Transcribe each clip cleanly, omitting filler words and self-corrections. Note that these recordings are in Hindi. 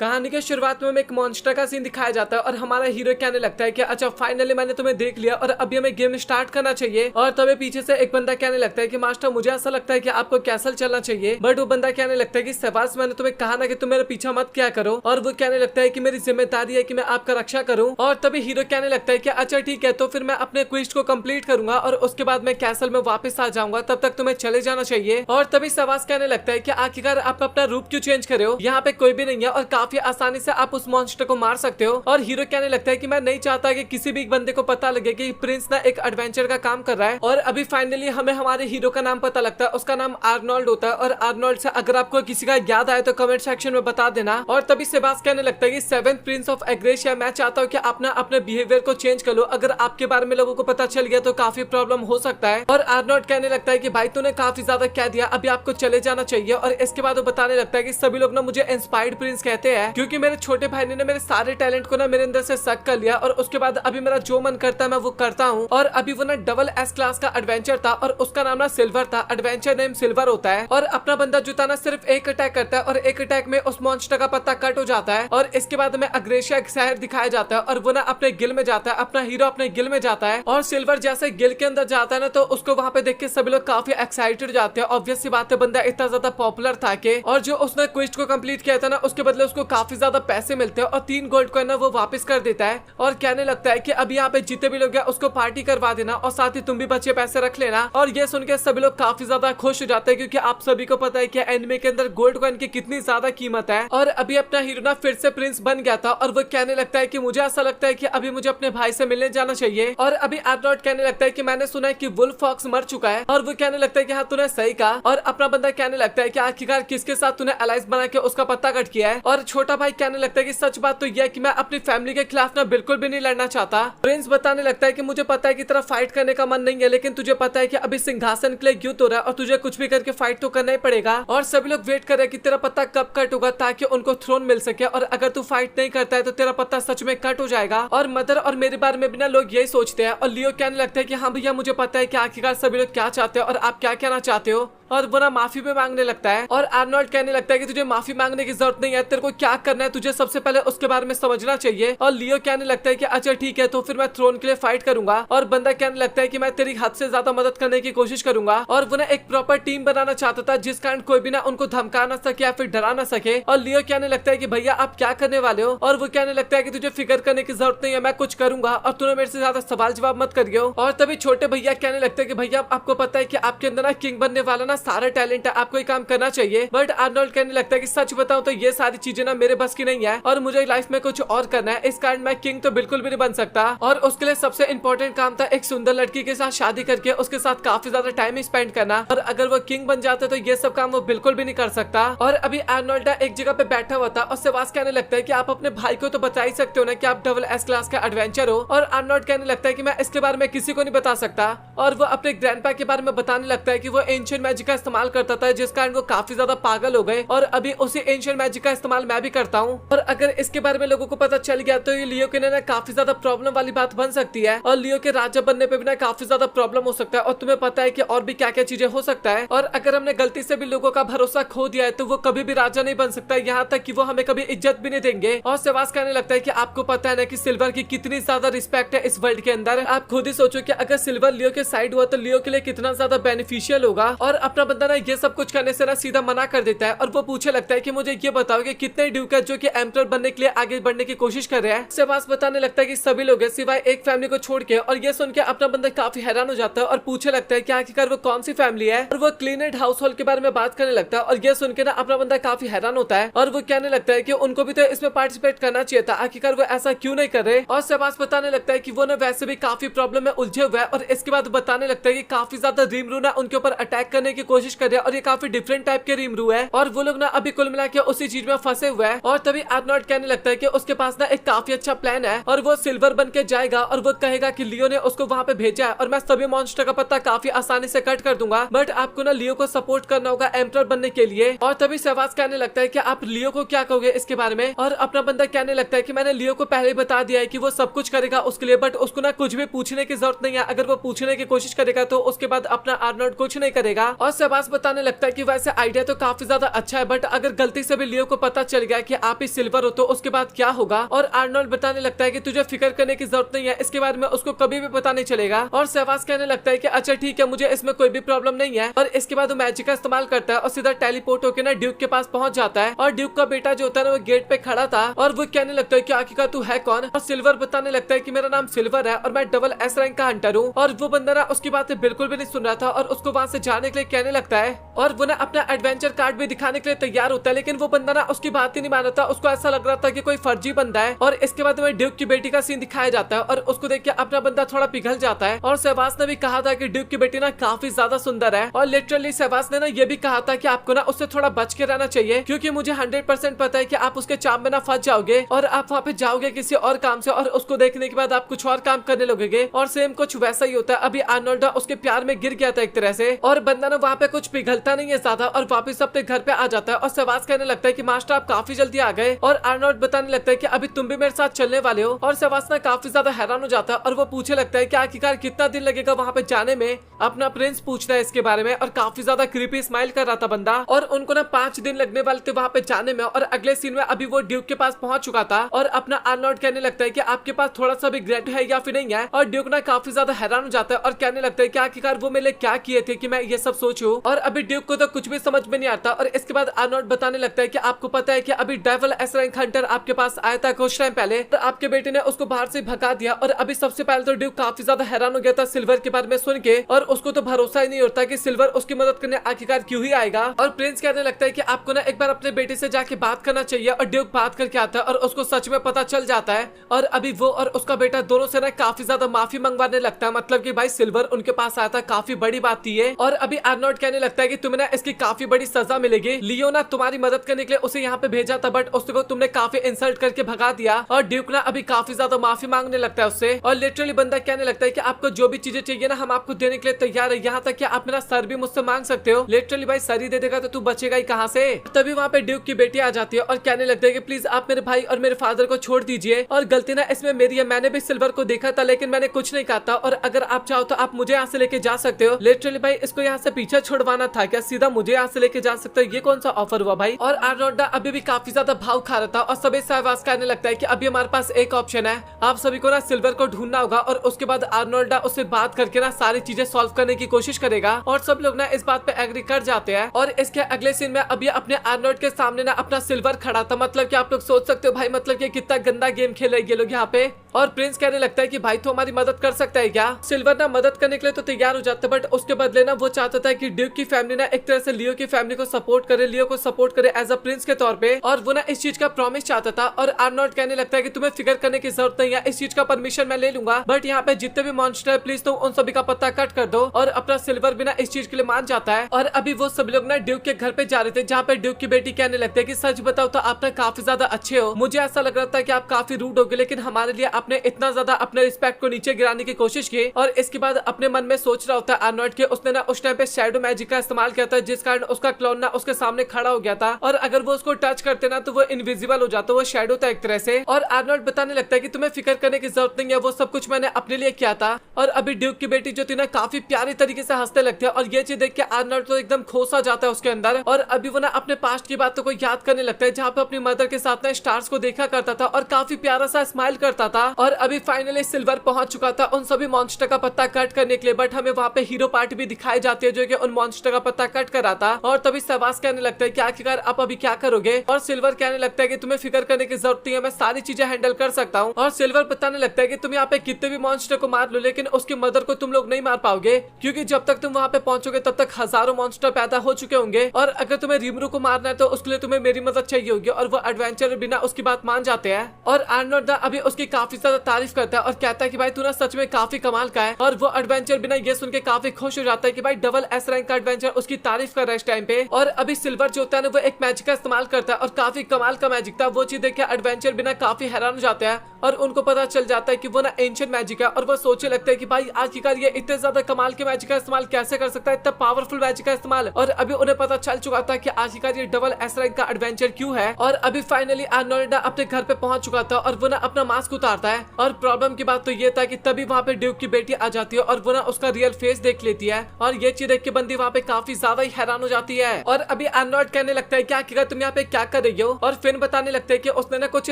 कहानी के शुरुआत में एक मॉन्स्टर का सीन दिखाया जाता है और हमारा हीरो कहने लगता है कि अच्छा फाइनली मैंने तुम्हें देख लिया और अभी हमें गेम स्टार्ट करना चाहिए। और तभी पीछे से एक बंदा कहने लगता है कि मास्टर मुझे ऐसा लगता है कि आपको कैसल चलना चाहिए। बट वो बंदा कहने लगता है कि शहबाज मैंने तुम्हें कहा ना कि तुम मेरा पीछा मत क्या करो। और वो कहने लगता है कि मेरी जिम्मेदारी है कि मैं आपका रक्षा करूँ। और तभी हीरो कहने लगता है कि अच्छा ठीक है, तो फिर मैं अपने क्वेस्ट को कंप्लीट करूंगा और उसके बाद मैं कैसल में वापस आ जाऊंगा, तब तक तुम्हें चले जाना चाहिए। और तभी शहबाज कहने लगता है कि आखिरकार आप अपना रूप क्यों चेंज करे हो, यहाँ पे कोई भी नहीं है और काफी आसानी से आप उस मॉन्स्टर को मार सकते हो। और हीरो कहने लगता है कि मैं नहीं चाहता कि किसी भी बंदे को पता लगे कि प्रिंस ना एक एडवेंचर का काम कर रहा है। और अभी फाइनली हमें हमारे हीरो का नाम पता लगता है, उसका नाम आर्नोल्ड होता है। और आर्नोल्ड से अगर आपको किसी का याद आए तो कमेंट सेक्शन में बता देना। और तभी शहबाज कहने लगता है कि 7th प्रिंस ऑफ एग्रेशिया, मैं चाहता हूँ कि आप ना अपने बिहेवियर को चेंज कर लो, अगर आपके बारे में लोगों को पता चल गया तो काफी प्रॉब्लम हो सकता है। और आर्नोल्ड कहने लगता है कि भाई तूने काफी ज्यादा कह दिया, अभी आपको चले जाना चाहिए। और इसके बाद वो बताने लगता है कि सभी लोग ना मुझे इंस्पायर्ड प्रिंस कहते हैं, क्योंकि मेरे छोटे भाई ने मेरे सारे टैलेंट को ना मेरे अंदर से सक कर लिया और उसके बाद अभी मेरा जो मन करता है मैं वो करता हूँ। और अभी वो ना डबल एस क्लास का एडवेंचर था और उसका नाम ना सिल्वर था, एडवेंचर नेम सिल्वर होता है। और अपना बंदा जो था ना सिर्फ एक अटैक करता है और एक अटैक में उस मॉन्स्टर का पत्ता कट हो जाता है। और इसके बाद में अग्रेशिया शहर दिखाया जाता है और वो ना अपने गिल में जाता है, अपना हीरो अपने गिल में जाता है। और सिल्वर जैसे गिल के अंदर जाता है ना तो उसको वहाँ पे देख के सभी लोग काफी एक्साइटेड जाते हैं। ऑब्वियस सी बात है, बंदा इतना ज्यादा पॉपुलर था कि और जो उसने क्वेस्ट को कंप्लीट किया था ना उसके बदले उसको काफी ज्यादा पैसे मिलते हैं और 3 गोल्ड कॉइन ना वो वापस कर देता है। और कहने लगता है कि अभी यहाँ पे जितने भी लोग हैं उसको पार्टी करवा देना और साथ ही तुम भी बच्चे पैसे रख लेना। और ये सुन के सभी लोग काफी ज्यादा खुश हो जाते हैं, क्योंकि आप सभी को पता है कि एनिमे के अंदर गोल्ड कॉइन की कितनी ज्यादा कीमत है। और अभी अपना हीरो ना फिर से प्रिंस बन गया था और वो कहने लगता है कि मुझे ऐसा लगता है कि अभी मुझे अपने भाई से मिलने जाना चाहिए। और अभी आर्नोल्ड कहने लगता है कि मैंने सुना है कि वुल्फ फॉक्स मर चुका है। और वो कहने लगता है कि हाँ तूने सही कहा। और अपना बंदा कहने लगता है कि आखिरकार किसके साथ तूने अलायंस बना के उसका पत्ता कट किया है। और छोटा भाई कहने लगता है कि सच बात तो यह है कि मैं अपनी फैमिली के खिलाफ ना बिल्कुल भी नहीं लड़ना चाहता। प्रिंस बताने लगता है कि मुझे पता है कि तेरा फाइट करने का मन नहीं है, लेकिन तुझे पता है कि अभी सिंहासन के लिए युद्ध हो रहा है और तुझे कुछ भी करके फाइट तो करना ही पड़ेगा। और सभी लोग वेट कर रहे हैं कि तेरा पत्ता कब कट होगा ताकि उनको थ्रोन मिल सके। और अगर तू फाइट नहीं करता है तो तेरा पत्ता सच में कट हो जाएगा। और मदर और मेरे बारे में भी ना लोग यही सोचते हैं। और लियो कहने लगता है कि हाँ भैया मुझे पता है कि आखिरकार सभी लोग क्या चाहते हैं और आप क्या कहना चाहते हो। और वो ना माफी भी मांगने लगता है। और आर्नोल्ड कहने लगता है कि तुझे माफी मांगने की जरूरत नहीं है, तेरे को क्या करना है तुझे सबसे पहले उसके बारे में समझना चाहिए। और लियो कहने लगता है कि अच्छा ठीक है, तो फिर मैं थ्रोन के लिए फाइट करूंगा। और बंदा कहने लगता है कि मैं तेरी हद से ज्यादा मदद करने की कोशिश करूंगा। और वो ना एक प्रॉपर टीम बनाना चाहता था जिस कारण कोई भी ना उनको धमका ना सके या फिर डरा ना सके। और लियो कहने लगता है कि भैया आप क्या करने वाले हो। और वो कहने लगता है कि तुझे फिक्र करने की जरूरत नहीं है, मैं कुछ करूंगा और तूने मेरे से ज्यादा सवाल जवाब मत करियो। और तभी छोटे भैया कहने लगते हैं कि भैया आपको पता है कि आपके अंदर ना किंग बनने वाला ना सारा टैलेंट है, आपको ये काम करना चाहिए। बट आर्नोल्ड कहने लगता है कि सच बताऊं तो ये सारी चीजें ना मेरे बस की नहीं है और मुझे लाइफ में कुछ और करना है, इस कारण मैं किंग तो बिल्कुल भी नहीं बन सकता। और उसके लिए सबसे इंपॉर्टेंट काम था एक सुंदर लड़की के साथ शादी करके उसके साथ काफी ज्यादा टाइम स्पेंड करना। और अगर वो किंग बन जाता तो ये सब काम वो बिल्कुल भी नहीं कर सकता। और अभी आर्नोल्ड एक जगह पे बैठा हुआ था और शहबाज कहने लगता है कि आप अपने भाई को तो बता ही सकते हो ना कि आप डबल एस क्लास का एडवेंचर हो। और आर्नोल्ड कहने लगता है कि मैं इसके बारे में किसी को नहीं बता सकता। और वो अपने ग्रैंडपा के बारे में बताने लगता है कि वो एंशिएंट मैजिक का इस्तेमाल करता था जिस कारण वो काफी ज्यादा पागल हो गए। और अभी उसी एंशिएंट मैजिक का इस्तेमाल मैं भी करता हूँ। और अगर इसके बारे में लोगों को पता चल गया तो ये लियो के लिए ना काफी ज्यादा प्रॉब्लम वाली बात बन सकती है। और लियो के राजा बनने पे भी ना काफी ज्यादा प्रॉब्लम हो सकता है। और तुम्हें पता है कि और भी क्या क्या चीजें हो सकता है। और अगर हमने गलती से भी लोगों का भरोसा खो दिया है तो वो कभी भी राजा नहीं बन सकता, यहाँ तक कि वो हमें कभी इज्जत भी नहीं देंगे। और शहबाज कहने लगता है कि आपको पता है ना कि सिल्वर की कितनी ज्यादा रिस्पेक्ट है इस वर्ल्ड के अंदर। आप खुद ही सोचो कि अगर सिल्वर लियो के साइड हुआ तो लियो के लिए कितना ज्यादा बेनिफिशियल होगा। और अपना बंदा ना ये सब कुछ करने से ना सीधा मना कर देता है। और वो पूछे लगता है कि मुझे ये बताओ कि कितने ड्यूक है जो कि एम्परर बनने के लिए आगे बढ़ने की कोशिश कर रहे हैं। शहबाज बताने लगता है कि सभी लोग हैं सिवाय एक फैमिली को छोड़ के। और ये सुन के अपना बंदा काफी हैरान हो जाता है और पूछे लगता है कि आखिरकार वो कौन सी फैमिली है। और वो क्लीनेड हाउस होल्ड के बारे में बात करने लगता है। और ये सुन के ना अपना बंदा काफी हैरान होता है और वो कहने लगता है कि उनको भी तो इसमें पार्टिसिपेट करना चाहिए था, आखिरकार वो ऐसा क्यों नहीं कर रहे। और शहबाज बताने लगता है कि वो ना वैसे भी काफी प्रॉब्लम में उलझे हुए हैं। और इसके बाद बताने लगता है कि काफी ज्यादा रीमरू ना उनके ऊपर अटैक करने की कोशिश कर रहे हैं और ये काफी डिफरेंट टाइप के रीमरू है और वो लोग ना अभी कुल मिला के उसी चीज में फंसे हुए हैं। और तभी आर्नोल्ड कहने लगता है कि उसके पास ना एक काफी अच्छा प्लान है और वो सिल्वर बन के जाएगा और वो कहेगा कि लियो ने उसको वहाँ पे भेजा है और मैं सभी मॉन्स्टर का पत्ता काफी आसानी से कट कर दूंगा। बट आपको ना लियो को सपोर्ट करना होगा एम्परर बनने के लिए। और तभी शहबाज कहने लगता है कि आप लियो को क्या कहोगे इसके बारे में। और अपना बंदा कहने लगता है कि मैंने लियो को पहले ही बता दिया है कि वो सब कुछ करेगा उसके लिए, बट उसको ना कुछ भी पूछने की जरूरत नहीं है। अगर वो पूछने की कोशिश करेगा तो उसके बाद अपना आर्नोल्ड कुछ नहीं करेगा। और शहबाज बताने लगता है कि वैसे आइडिया तो काफी ज्यादा अच्छा है, बट अगर गलती से भी लियो को पता चल गया कि आप ही सिल्वर हो तो उसके बाद क्या होगा। और आर्नोल्ड बताने लगता है कि तुझे फिक्र करने की जरूरत नहीं है, इसके बारे में उसको कभी भी पता नहीं चलेगा। और सहवाग कहने लगता है कि अच्छा ठीक है, मुझे इसमें कोई भी प्रॉब्लम नहीं है। और इसके बाद वो मैजिक का इस्तेमाल करता है और सीधा टेलीपोर्ट होकर ना ड्यूक के पास पहुंच जाता है। और ड्यूक का बेटा जो होता है ना वो गेट पे खड़ा था और वो कहने लगता है कि आखिरकार तू है कौन। और सिल्वर बताने लगता है कि मेरा नाम सिल्वर है और मैं डबल एस रैंक का हंटर हूँ। और वो बंदा ना उसकी बातें बिल्कुल भी नहीं सुन रहा था और उसको वहाँ से जाने के लिए कहने लगता है। और वो ना अपना एडवेंचर कार्ड भी दिखाने के लिए तैयार होता है, लेकिन वो बंदा ना उसकी बात ही नहीं मान रहा था। उसको ऐसा लग रहा था कि कोई फर्जी बंदा है। और इसके बाद में ड्यूक की बेटी का सीन दिखाया जाता है और उसको देख के अपना बंदा थोड़ा पिघल जाता है। और सहवाग ने भी कहा था कि ड्यूक की बेटी ना काफी ज्यादा सुंदर है। और लिटरली सहवाग ने ना ये भी कहा था कि आपको ना उससे थोड़ा बच के रहना चाहिए, क्योंकि मुझे 100% पता है कि आप उसके चाम में ना फंस जाओगे और आप वहाँ पे जाओगे किसी और काम से और उसको देखने के बाद आप कुछ और काम करने लगोगे। और सेम कुछ वैसा ही होता है। अभी आर्नोल्ड उसके प्यार में गिर गया था एक तरह से, और बंदा ना वहाँ पे कुछ पिघलता नहीं है ज्यादा और वापिस अपने घर पे आ जाता है। और सहवाग कहने लगता है कि मास्टर आप काफी जल्दी आ गए। और आर्नोल्ड बताने लगता है कि अभी तुम भी मेरे साथ चलने वाले हो। और सहवाग ना काफी ज्यादा हैरान हो जाता है और वो पूछने लगता है कि आखिरकार कितना दिन लगेगा वहाँ पे जाने में। अपना प्रिंस पूछता है इसके बारे में और काफी ज्यादा क्रीपी स्माइल कर रहा था बंदा। और उनको ना 5 दिन लगने वाले थे वहाँ पे जाने में। और अगले सीन में अभी वो ड्यूक के पास पहुंच चुका था और अपना आर्नोल्ड कहने लगता है कि आपके पास थोड़ा सा भी ग्रेड है या फिर नहीं है। और ड्यूक ना काफी ज्यादा हैरान हो जाता है और कहने लगता है कि आखिरकार वो मेरे लिए क्या किए थे कि मैं ये सब सोचूं। और अभी ड्यूक को तो कुछ भी समझ में नहीं आता। और इसके बाद आर्नोल्ड बताने लगता है कि आपको पता है कि अभी डेविल एस रैंक हंटर आपके पास आया था कुछ टाइम पहले, तो आपके बेटे ने उसको बाहर से भगा दिया। और अभी सबसे पहले तो ड्यूक काफी ज्यादा हैरान हो गया था सिल्वर के बारे में सुन के, और उसको तो भरोसा ही नहीं होता कि सिल्वर उसकी मदद करने आखिरकार क्यों ही आएगा। और प्रिंस कहने लगता है कि आपको ना एक बार अपने बेटे से जाके बात करना चाहिए। और ड्यूक बात करके आता है और उसको सच में पता चल जाता है। और अभी वो और उसका बेटा दोनों से ना काफी ज्यादा माफी मंगवाने लगता है, मतलब कि भाई सिल्वर उनके पास आया था, काफी बड़ी बात थी ये। और अभी आर्नोल्ड कहने लगता है कि तुम्हें ना इसकी काफी बड़ी सजा मिलेगी। लियो ना तुम्हारी मदद करने के लिए उसे यहाँ पे भेजा था, बट उसको तुमने काफी इंसल्ट करके भगा दिया। और ड्यूक ना अभी काफी ज्यादा माफी मांगने लगता है उससे। और लिटरली बंदा कहने लगता है कि आपको जो भी चीजें चाहिए ना हम आपको देने के लिए तैयार है, यहाँ तक कि आप मेरा सर भी मुझसे मांग सकते हो। लिटरली भाई सर ही दे देगा तो तू बचेगा ही कहाँ से। तभी वहाँ पे ड्यूक की बेटी आ जाती है और कहने लगता है कि प्लीज आप मेरे भाई और मेरे फादर को छोड़ दीजिए। और गलती ना इसमें मेरी है, मैंने भी सिल्वर को देखा था लेकिन मैंने कुछ नहीं कहा था। और अगर आप चाहो तो आप मुझे यहाँ से लेके जा सकते हो। लिटरली भाई इसको यहाँ से पीछे छुड़वाना था क्या, सीधा मुझे यहाँ से लेके जा सकते हो, ये कौन सा ऑफर हुआ भाई। और आर्नोल्ड अभी भी काफी ज्यादा भाव खा रहा था और सभी सहवाग कहने लगता है कि अभी हमारे पास एक ऑप्शन है, आप सभी को ना सिल्वर को ढूंढना होगा। और उसके बाद आर्नोल्ड उससे बात करके ना सारी चीजें सॉल्व करने की कोशिश करेगा और सब लोग ना इस बात पे एग्री कर जाते हैं। और इसके अगले सीन में अभी अपने आर्नोल्ड के सामने ना अपना सिल्वर खड़ा था, मतलब कि आप लोग सोच सकते हो भाई मतलब कि कितना गंदा गेम खेल रहे ये लोग यहाँ पे। और प्रिंस कहने लगता है कि भाई तो हमारी मदद कर सकता है क्या। सिल्वर ना मदद करने के लिए तो तैयार हो जाता है, बट उसके बदले ना वो चाहता था कि ड्यूक की फैमिली ना एक तरह से लियो की फैमिली को सपोर्ट करे, लियो को सपोर्ट करे एज अ प्रिंस के तौर पे। और वो ना इस चीज का प्रॉमिस चाहता था। और आर्नोल्ड कहने लगता है कि तुम्हें फिक्र करने की जरूरत नहीं है, इस चीज का परमिशन मैं ले लूंगा, बट यहाँ पे जितने भी मॉन्स्टर है प्लीज तुम उन सभी का पत्ता कट कर दो। और अपना सिल्वर भी ना इस चीज के लिए मान जाता है। और अभी वो सब लोग ना ड्यूक के घर पे जा रहे थे, जहाँ पे ड्यूक की बेटी कहने लगती है कि सच बताओ तो आप ना काफी ज्यादा अच्छे हो, मुझे ऐसा लग रहा था कि आप काफी रूड हो गए, लेकिन हमारे लिए आपने इतना ज्यादा अपने रिस्पेक्ट को नीचे गिराने की कोशिश की। और इसके बाद अपने मन में सोच रहा होता है आर्नोल्ड के उसने ना उस टाइम पे शैडो मैजिक का इस्तेमाल किया था, जिस कारण उसका क्लोन ना उसके सामने खड़ा हो गया था। और अगर वो उसको टच करते ना तो वो इनविजिबल हो जाता, वो शैडो था एक तरह से। और आर्नोल्ड बताने लगता है कि तुम्हें फिक्र करने की जरूरत नहीं है, वो सब कुछ मैंने अपने लिए किया था। और अभी ड्यूक की बेटी जो थी ना काफी प्यारी तरीके से हंसने लगती है और ये चीज देख के आर्नोल्ड तो एकदम खोसा जाता है उसके अंदर। और अभी वो ना अपने पास्ट की बातों को याद करने लगता है, जहाँ पे अपनी मदर के साथ ना स्टार्स को देखा करता था और काफी प्यारा सा स्माइल करता था। और अभी फाइनली सिल्वर पहुंच चुका था उन सभी मॉन्स्टर का पत्ता कट करने के लिए, बट हमें वहाँ पे हीरो पार्टी भी दिखाई जाती है जो कि उन मॉन्स्टर का पत्ता कट कर रहा था। और तभी सहवाग कहने लगता है कि आखिरकार आप अभी क्या करोगे। और सिल्वर कहने लगता है कि तुम्हें फिक्र करने की जरूरत नहीं है, मैं सारी चीजें हैंडल कर सकता हूँ। और सिल्वर बताने लगता है कि तुम यहाँ पे कितने भी मॉन्स्टर को मार लो, लेकिन उसकी मदर को तुम लोग नहीं मार पाओगे, क्योंकि जब तक तुम वहाँ पे पहुंचोगे तब तक हजारों मॉन्स्टर पैदा हो चुके होंगे। और अगर तुम्हें रिमरू को मारना है तो उसके लिए तुम्हें मेरी मदद चाहिए होगी। और वो एडवेंचर बिना उसकी बात मान जाते हैं। और आर्नोल्ड अभी उसकी काफी ज्यादा तारीफ करता है और कहता है कि भाई तू ना सच में काफी कमाल का है। और वो एडवेंचर बिना ये सुन के काफी खुश हो जाता है कि भाई डबल एस रैंक का एडवेंचर उसकी तारीफ कर रहा है इस टाइम पे। और अभी सिल्वर जो होता है ना वो एक मैजिक का इस्तेमाल करता है और काफी कमाल का मैजिक था, वो चीज देख के एडवेंचर बिना काफी हैरान हो जाते हैं। और उनको पता चल जाता है कि वो ना एंशिएंट मैजिक है। और वो सोचने लगते हैं कि भाई आखिरकार ये इतने ज्यादा कमाल के मैजिक का इस्तेमाल कैसे कर सकता है, इतना पावरफुल मैजिक का इस्तेमाल। और अभी उन्हें पता चल चुका था कि आखिरकार ये डबल एस रैंक का एडवेंचर क्यों है। और अभी फाइनली आर्नोल्ड अपने घर पे पहुंच चुका था और वो ना अपना मास्क उतारता है। और प्रॉब्लम की बात तो ये था कि तभी वहाँ पे ड्यूक की बेटी आ जाती है और वो ना उसका रियल फेस देख लेती है और ये चीज देख के बंदी वहाँ पे काफी ज्यादा ही हैरान हो जाती है। और अभी आर्नोल्ड कहने लगता है क्या किया तुम यहाँ पे क्या कर रही हो, और फिन बताने लगता है कि उसने ना कुछ